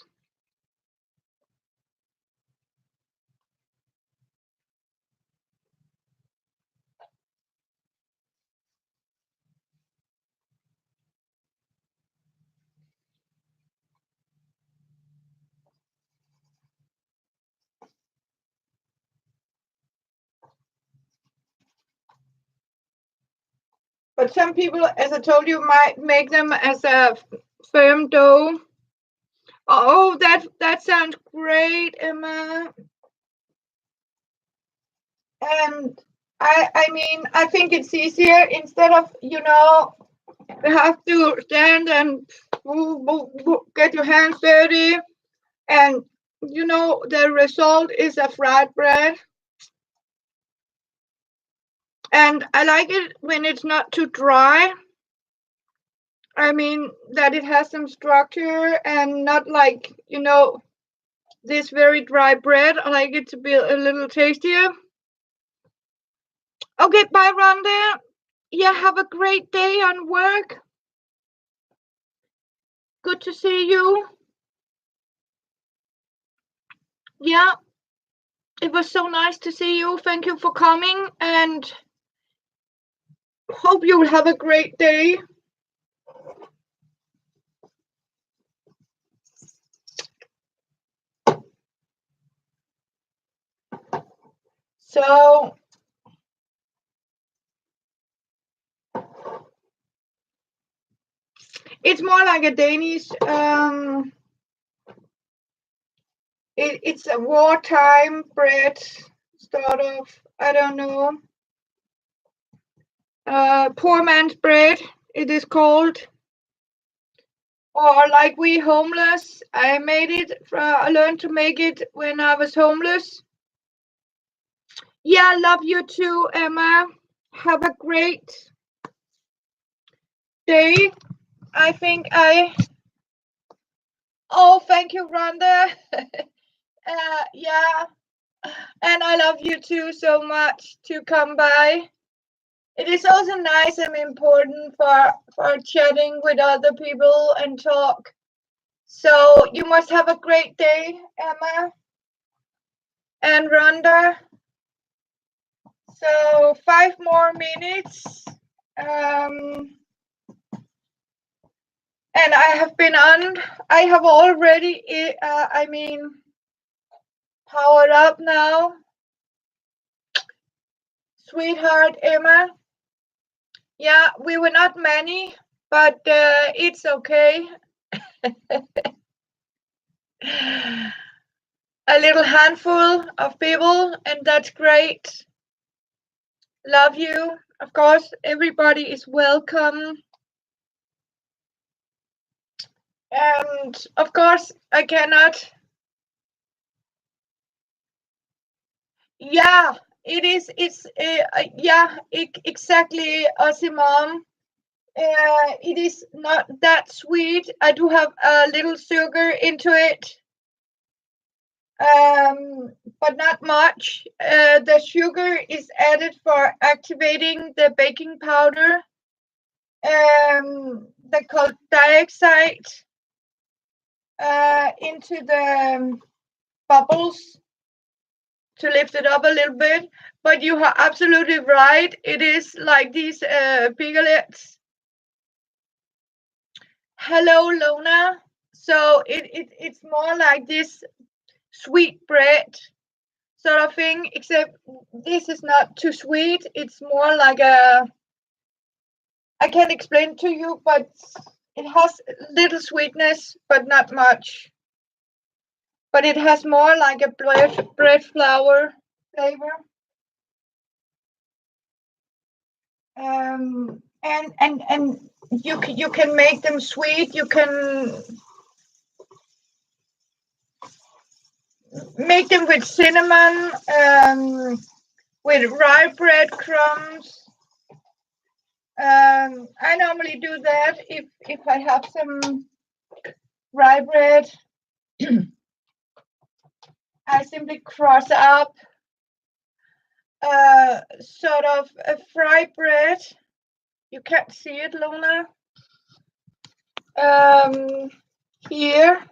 But some people, as I told you, might make them as a firm dough. Oh, that sounds great, Emma. And I mean, I think it's easier instead of, you have to stand and get your hands dirty. And, the result is a fried bread. And I like it when it's not too dry. I mean, that it has some structure and not like, this very dry bread. I like it to be a little tastier. Okay, bye, Rhonda. Yeah, have a great day on work. Good to see you. Yeah, it was so nice to see you. Thank you for coming and hope you will have a great day. So, it's more like a Danish, it's a wartime bread, sort of, I don't know. Poor man's bread, it is called. Or like we homeless. I learned to make it when I was homeless. Yeah, love you too, Emma. Have a great day. I think Oh, thank you, Rhonda. Yeah, and I love you too so much to come by. It is also nice and important for chatting with other people and talk. So you must have a great day, Emma and Rhonda. So 5 more minutes. And I have already, powered up now. Sweetheart Emma. Yeah, we were not many, but it's okay. A little handful of people, and that's great. Love you. of course, everybody is welcome. And of course, I cannot. Yeah, it is. It's yeah, exactly, Aussie mom. It is not that sweet. I do have a little sugar into it, but not much. The sugar is added for activating the baking powder. They called dioxide into the bubbles to lift it up a little bit. But you are absolutely right. It is like these piglets. Hello, Lona. So it's more like this sweet bread sort of thing, except this is not too sweet. It's more like a, I can't explain to you, but it has little sweetness, but not much. But it has more like a bread flour flavor. And you can make them sweet. You can make them with cinnamon, with rye bread crumbs. I normally do that if I have some rye bread. I simply cross up sort of a fried bread. You can't see it, Luna. Here,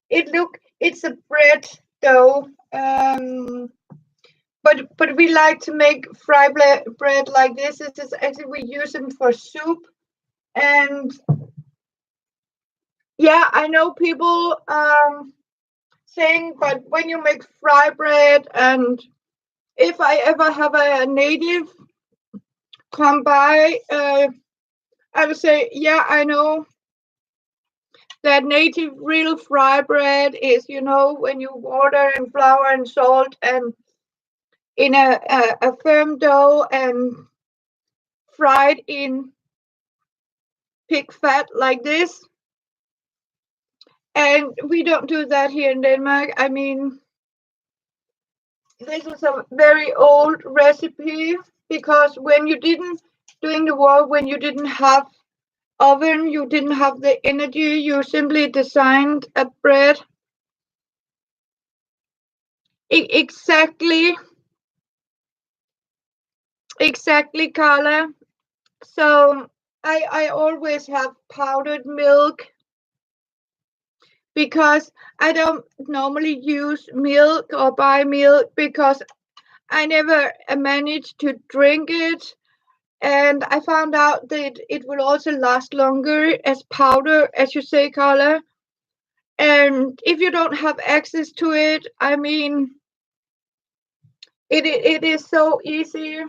it's a bread dough. But we like to make fried bread like this. This is actually, we use them for soup. And yeah, I know people saying, but when you make fry bread, and if I ever have a native come by, I would say, yeah, I know that native real fry bread is, when you water and flour and salt and in a firm dough and fried in pig fat like this. And we don't do that here in Denmark. I mean, this is a very old recipe, because during the war, when you didn't have oven, you didn't have the energy, you simply designed a bread exactly, Carla. So I always have powdered milk, because I don't normally use milk or buy milk, because I never managed to drink it. And I found out that it will also last longer as powder, as you say, Carla. And if you don't have access to it, I mean, it is so easy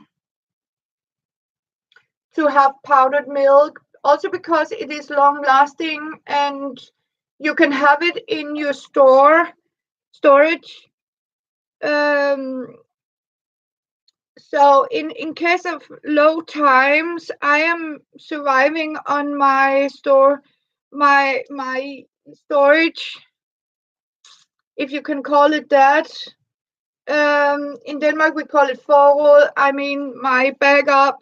to have powdered milk, also because it is long lasting and you can have it in your storage. So in case of low times, I am surviving on my my storage, if you can call it that. In Denmark we call it forråd. I mean my backup,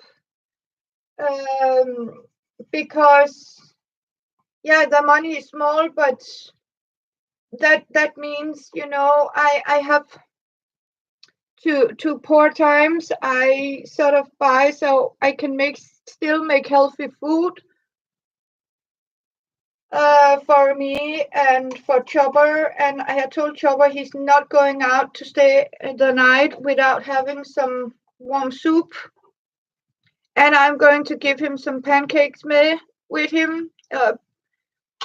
because yeah, the money is small, but that means, I have to poor times I sort of buy, so I can still make healthy food for me and for Chopper. And I had told Chopper he's not going out to stay the night without having some warm soup. And I'm going to give him some pancakes with him.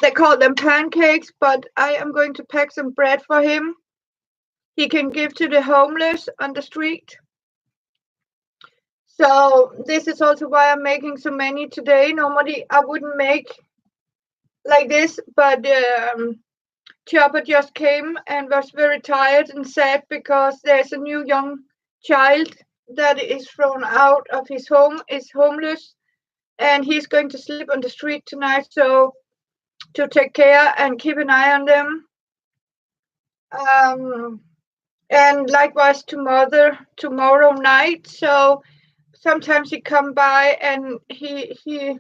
They call them pancakes, but I am going to pack some bread for him. He can give to the homeless on the street. So this is also why I'm making so many today. Normally I wouldn't make like this, but Chopper just came and was very tired and sad because there's a new young child that is thrown out of his home is homeless, and he's going to sleep on the street tonight. So to take care and keep an eye on them. And likewise tomorrow night. So sometimes he come by and he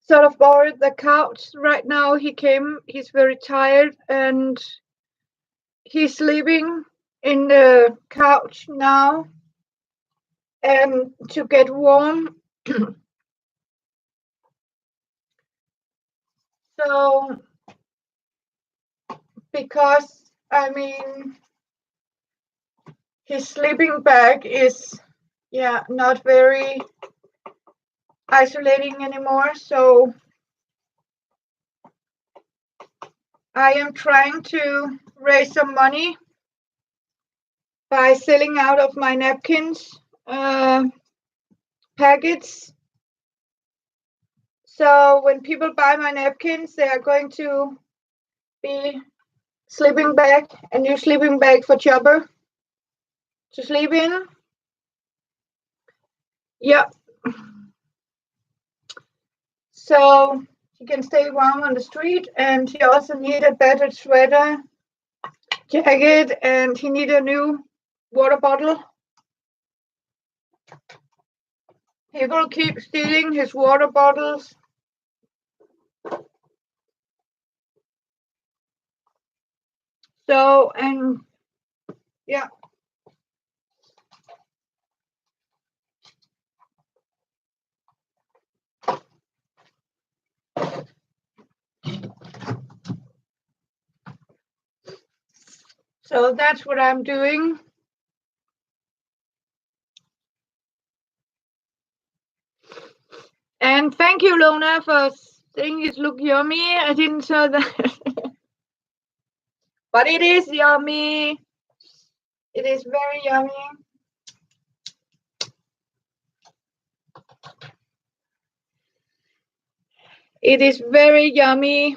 sort of borrowed the couch. Right now he's very tired and he's sleeping in the couch now and to get warm. So because I mean his sleeping bag is not very isolating anymore, so I am trying to raise some money by selling out of my napkins packets. So when people buy my napkins, they are going to be a new sleeping bag for Chopper to sleep in. Yep. So he can stay warm on the street, and he also need a better sweater, jacket, and he need a new water bottle. People keep stealing his water bottles. So, and yeah. So that's what I'm doing. And thank you, Lona, for saying it look yummy. I didn't say that. But it is yummy. It is very yummy. It is very yummy.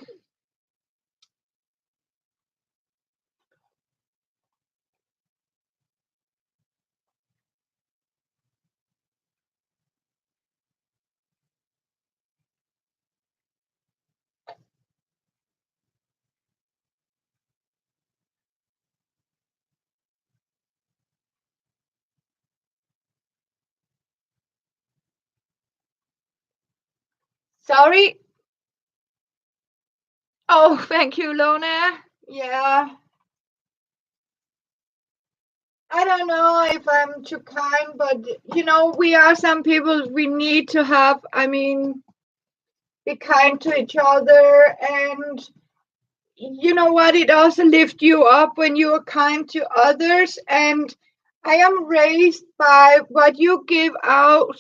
Sorry. Oh, thank you, Lona. Yeah. I don't know if I'm too kind, but we are some people, we need to have, be kind to each other. And you know what? It also lifts you up when you are kind to others. And I am raised by what you give out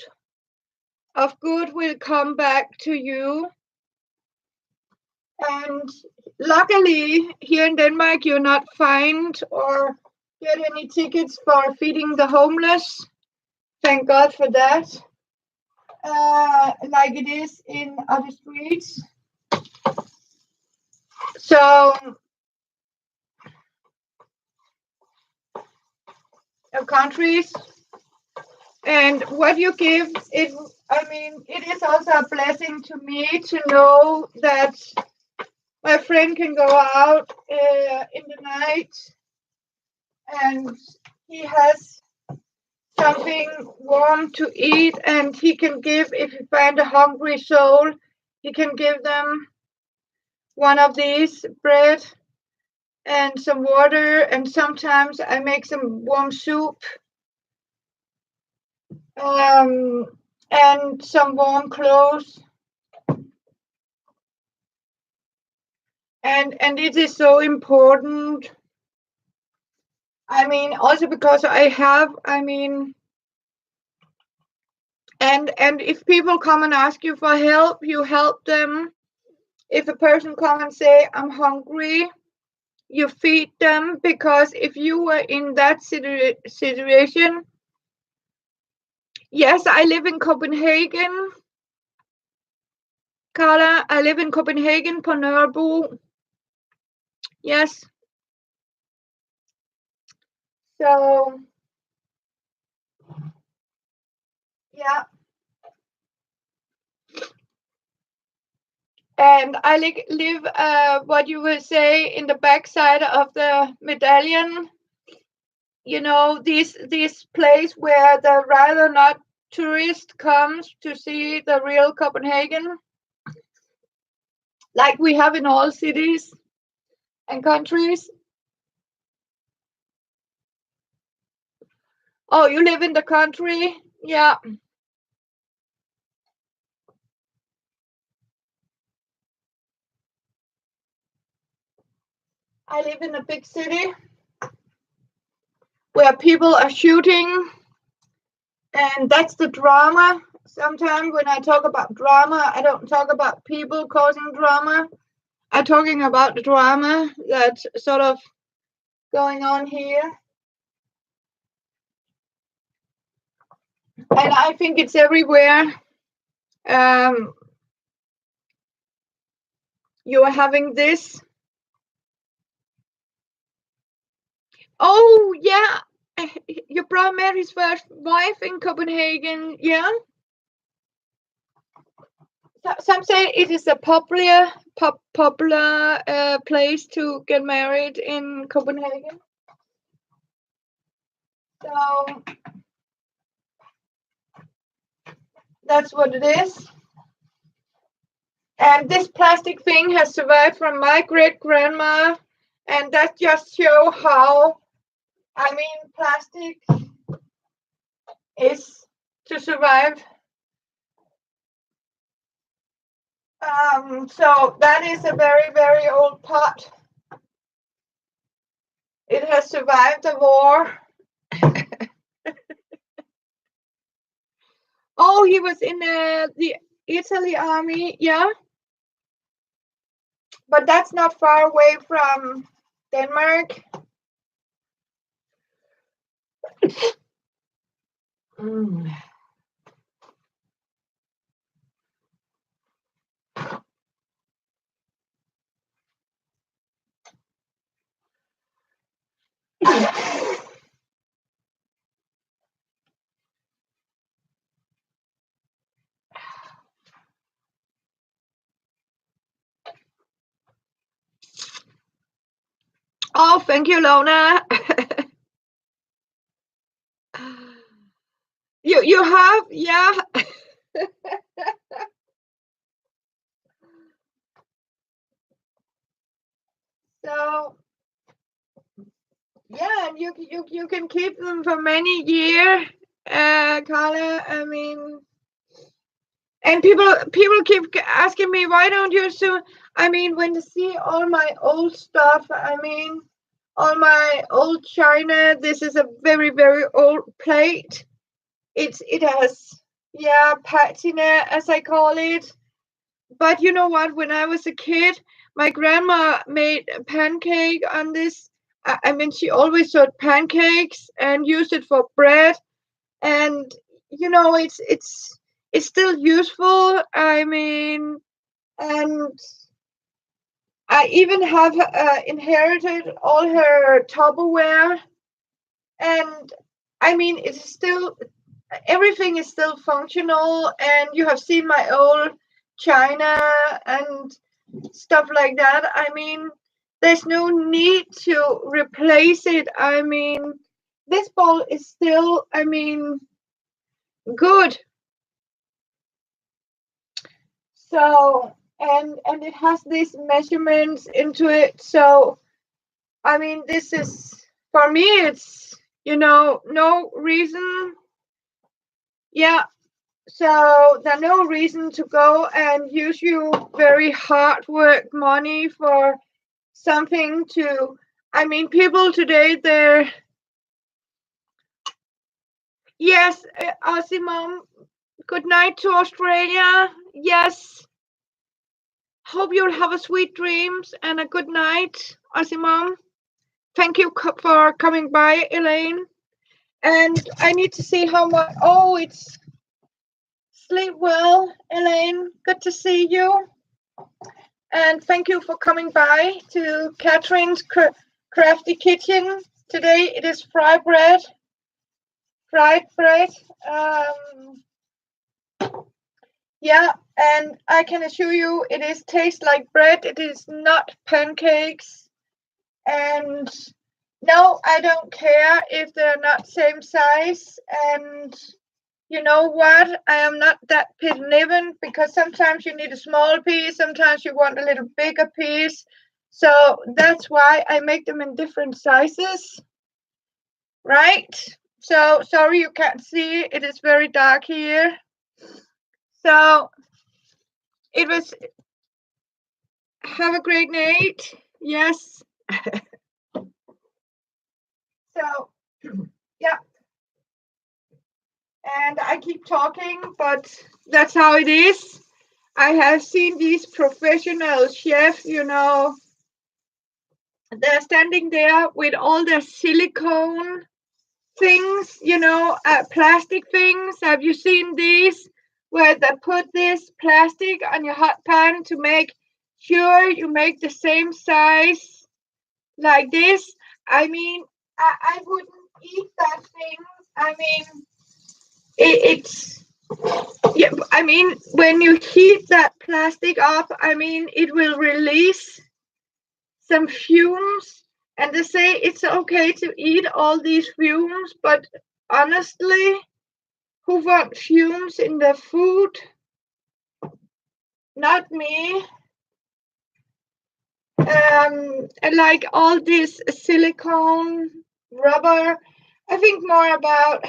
of good will come back to you. And luckily, here in Denmark, you're not fined or get any tickets for feeding the homeless. Thank God for that. Like it is in other streets. So, countries. And what you give, it is also a blessing to me to know that my friend can go out in the night and he has something warm to eat, and he can give, if he find a hungry soul, he can give them one of these bread and some water, and sometimes I make some warm soup and some warm clothes. And it is so important. Also because I have, and if people come and ask you for help, you help them. If a person come and say, I'm hungry, you feed them, because if you were in that situation, yes, I live in Copenhagen. Carla, I live in Copenhagen, på Nørrebro. Yes. So Yeah. And I live, what you will say, in the backside of the medallion. You know, this place where the rather not tourist comes to see the real Copenhagen, like we have in all cities and countries. Oh, you live in the country? Yeah. I live in a big city where people are shooting, and that's the drama. Sometimes when I talk about drama, I don't talk about people causing drama. I'm talking about the drama that's sort of going on here. And I think it's everywhere. You are having this. Oh, yeah. Your brother met his first wife in Copenhagen. Yeah. Some say it is a popular place to get married in Copenhagen. So that's what it is. And this plastic thing has survived from my great grandma, and that just shows how, I mean, plastic is to survive. So that is a very, very old pot. It has survived the war. Oh, he was in the Italy army, yeah. But that's not far away from Denmark. Mm. Oh, thank you, Lona. You have, yeah. So yeah, and you can keep them for many years, Carla. I mean, and people keep asking me, why don't you so? I mean, when you see all my old stuff, I mean, all my old china. This is a very, very old plate. It has, yeah, patina, as I call it. But you know what? When I was a kid, my grandma made a pancake on this. I mean, she always sewed pancakes and used it for bread. And you know, it's still useful. I mean, and I even have inherited all her Tupperware. And I mean, it's still, everything is still functional. And you have seen my old china and stuff like that. I mean, there's no need to replace it. I mean, this bowl is still, I mean, good. So, and it has these measurements into it. So, I mean, this is, for me, it's, you know, no reason. Yeah. So there's no reason to go and use your very hard work money for something to, I mean, people today, they're, yes, Aussie mom, good night to Australia. Yes, hope you'll have a sweet dreams and a good night, Aussie mom. Thank you for coming by, Elaine. And I need to see how much, oh, it's, sleep well, Elaine, good to see you. And thank you for coming by to Catherine's Crafty Kitchen. Today it is fried bread. Um, Yeah, and I can assure you it is tastes like bread. It is not pancakes. And no, I don't care if they're not same size. And you know what? I am not that picky because sometimes you need a small piece, sometimes you want a little bigger piece. So that's why I make them in different sizes, right? So sorry you can't see. It is very dark here. So it was. Have a great night. Yes. So yeah. And I keep talking, but that's how it is. I have seen these professional chefs, they're standing there with all their silicone things, plastic things. Have you seen these? Where they put this plastic on your hot pan to make sure you make the same size like this. I mean, I wouldn't eat that thing. I mean, it's yeah, I mean, when you heat that plastic up, I mean, it will release some fumes, and they say it's okay to eat all these fumes, but honestly, who want fumes in their food? Not me. And like all this silicone, rubber, I think more about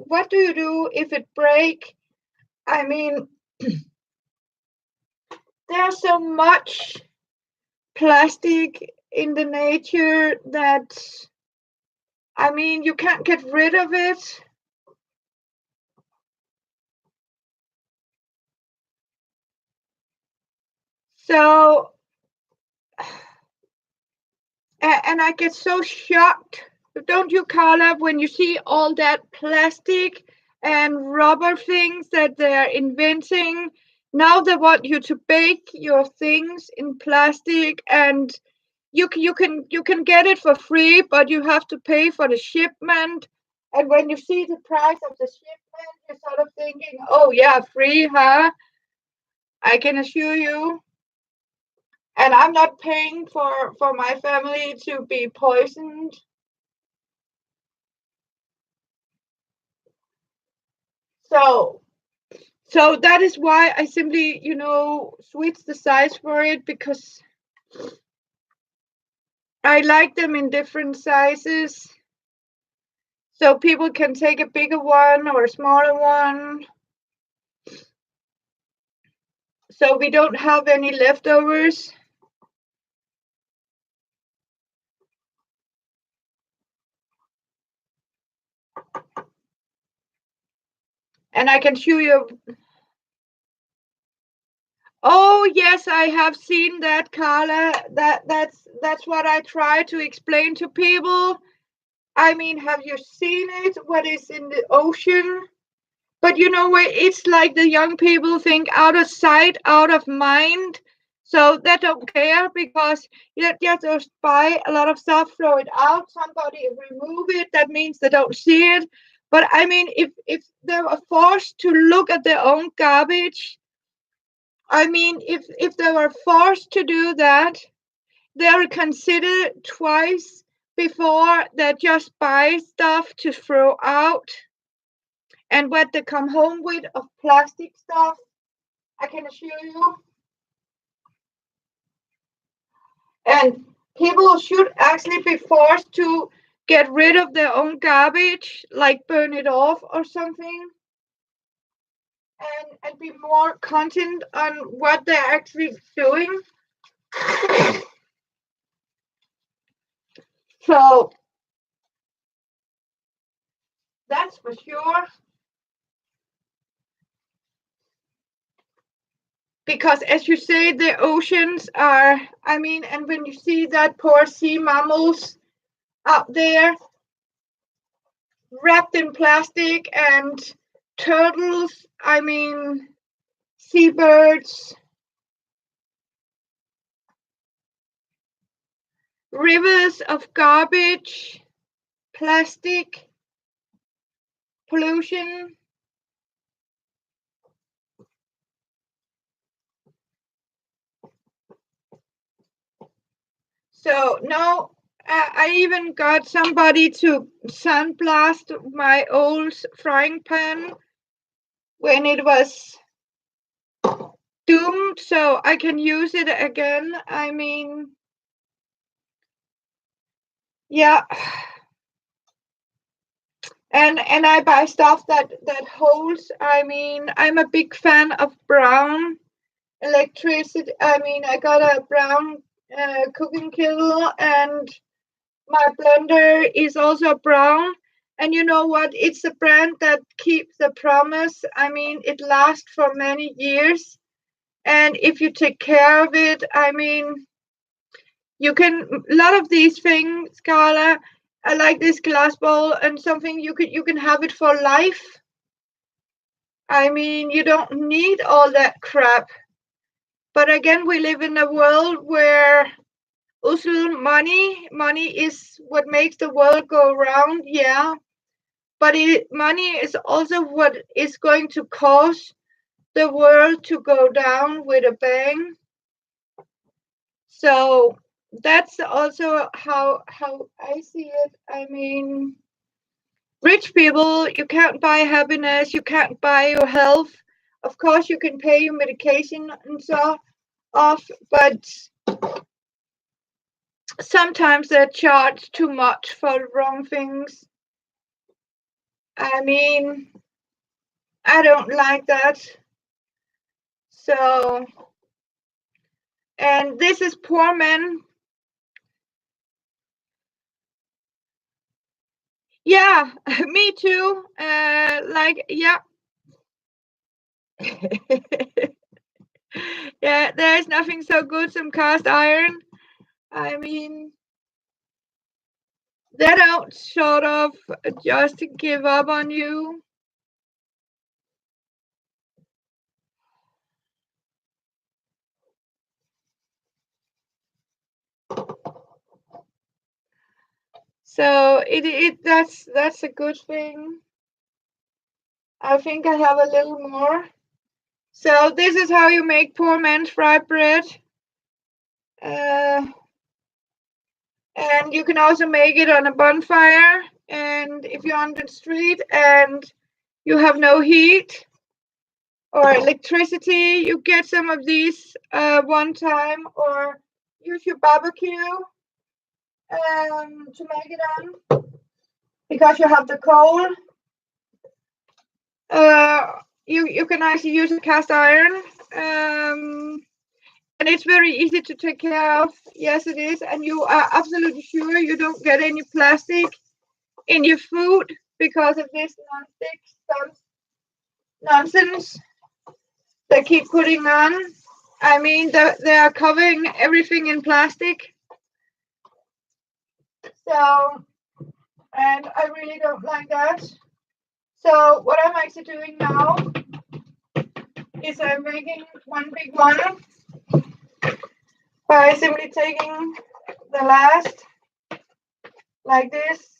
what do you do if it break? I mean, there's so much plastic in the nature that I mean you can't get rid of it. So and I get so shocked, don't you, Carla, when you see all that plastic and rubber things that they're inventing. Now they want you to bake your things in plastic, and you can get it for free, but you have to pay for the shipment. And when you see the price of the shipment, you're sort of thinking, "Oh yeah, free, huh?" I can assure you. And I'm not paying for my family to be poisoned. So so that is why I simply, switch the size for it, because I like them in different sizes. So people can take a bigger one or a smaller one. So we don't have any leftovers. And I can show you. Oh yes, I have seen that, Carla. That's what I try to explain to people. I mean, have you seen it? What is in the ocean? But you know what? It's like the young people think out of sight, out of mind. So they don't care because you just buy a lot of stuff, throw it out, somebody remove it. That means they don't see it. But I mean, if they were forced to look at their own garbage, I mean, if they were forced to do that, they will consider twice before they just buy stuff to throw out. And what they come home with of plastic stuff, I can assure you. And people should actually be forced to get rid of their own garbage, like burn it off or something, and be more content on what they're actually doing. So that's for sure. Because as you say, the oceans are, I mean, and when you see that poor sea mammals out there wrapped in plastic, and turtles, I mean, seabirds, rivers of garbage, plastic, pollution. So no, I even got somebody to sandblast my old frying pan when it was doomed, so I can use it again. I mean, yeah. And I buy stuff that holds. I mean, I'm a big fan of brown electricity. I mean, I got a brown cooking kettle, and my blender is also brown. And you know what? It's a brand that keeps the promise. I mean, it lasts for many years. And if you take care of it, I mean, you can, a lot of these things, Carla, I like this glass bowl and something you can have it for life. I mean, you don't need all that crap. But again, we live in a world where also money is what makes the world go round, yeah. But money is also what is going to cause the world to go down with a bang. So that's also how I see it. I mean, rich people, you can't buy happiness, you can't buy your health. Of course, you can pay your medication and so off, but sometimes they charge too much for the wrong things. I mean, I don't like that. So, and this is poor men. Yeah, me too. Like, yeah. Yeah, there's nothing so good some cast iron. I mean, they don't sort of just give up on you. So that's a good thing. I think I have a little more. So this is how you make poor man's fried bread. And you can also make it on a bonfire. And if you're on the street and you have no heat or electricity, you get some of these one time, or use your barbecue to make it on, because you have the coal. You can actually use a cast iron. And it's very easy to take care of. Yes, it is. And you are absolutely sure you don't get any plastic in your food because of this non-stick nonsense they keep putting on. I mean, they are covering everything in plastic. So, and I really don't like that. So what I'm actually doing now is I'm making one big one by simply taking the last like this.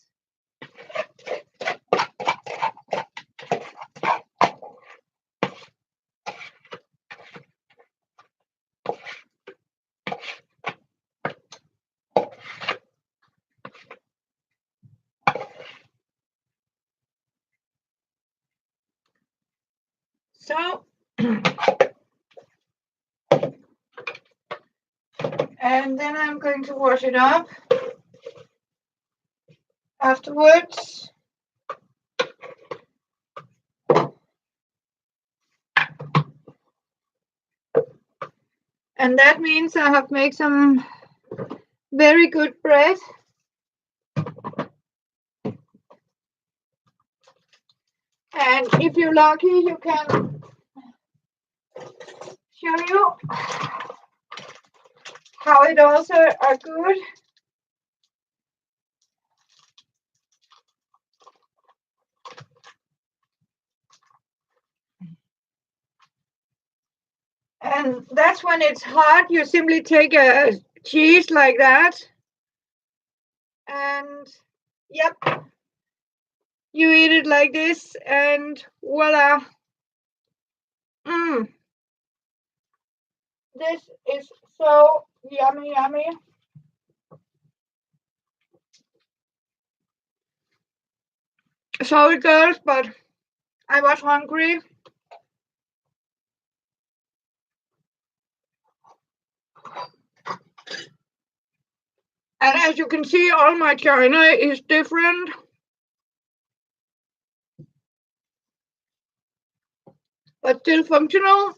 So, and then I'm going to wash it up afterwards. And that means I have made some very good bread. And if you're lucky, you can show you how it also are good. And that's when it's hot, you simply take a cheese like that. And yep, you eat it like this, and voila. This is so yummy. Sorry girls, but I was hungry. And as you can see, all my china is different. But still functional.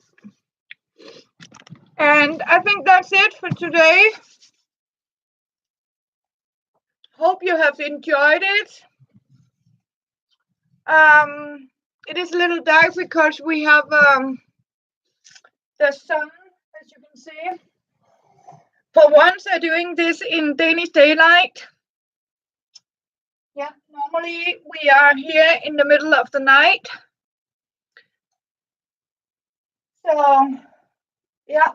And I think that's it for today. Hope you have enjoyed it. It is a little dark because we have the sun, as you can see. For once, I'm doing this in Danish daylight. Yeah, normally we are here in the middle of the night. So, yeah.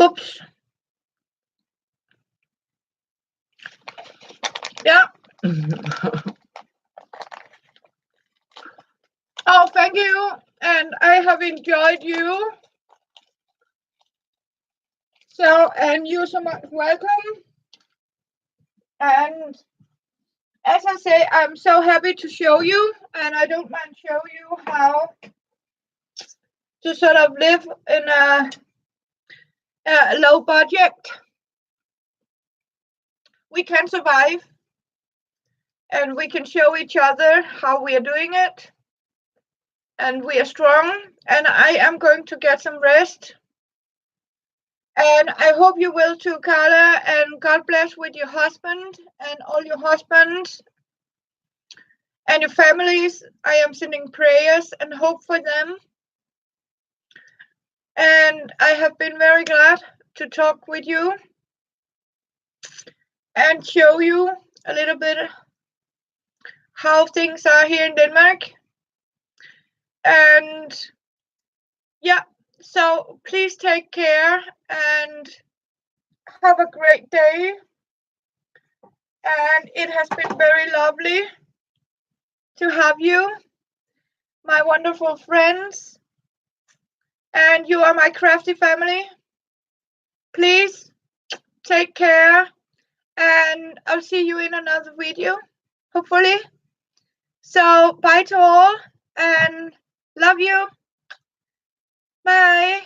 Oops. Yeah. Oh, thank you. And I have enjoyed you. So, and you so much welcome. And as I say, I'm so happy to show you, and I don't mind show you how to sort of live in a low budget. We can survive, and we can show each other how we are doing it, and we are strong. And I am going to get some rest, and I hope you will too, Carla. And God bless with your husband and all your husbands and your families. I am sending prayers and hope for them. And I have been very glad to talk with you and show you a little bit how things are here in Denmark. And yeah, so please take care and have a great day. And it has been very lovely to have you, my wonderful friends. And you are my crafty family. Please take care, and I'll see you in another video, hopefully. So bye to all, and love you. Bye.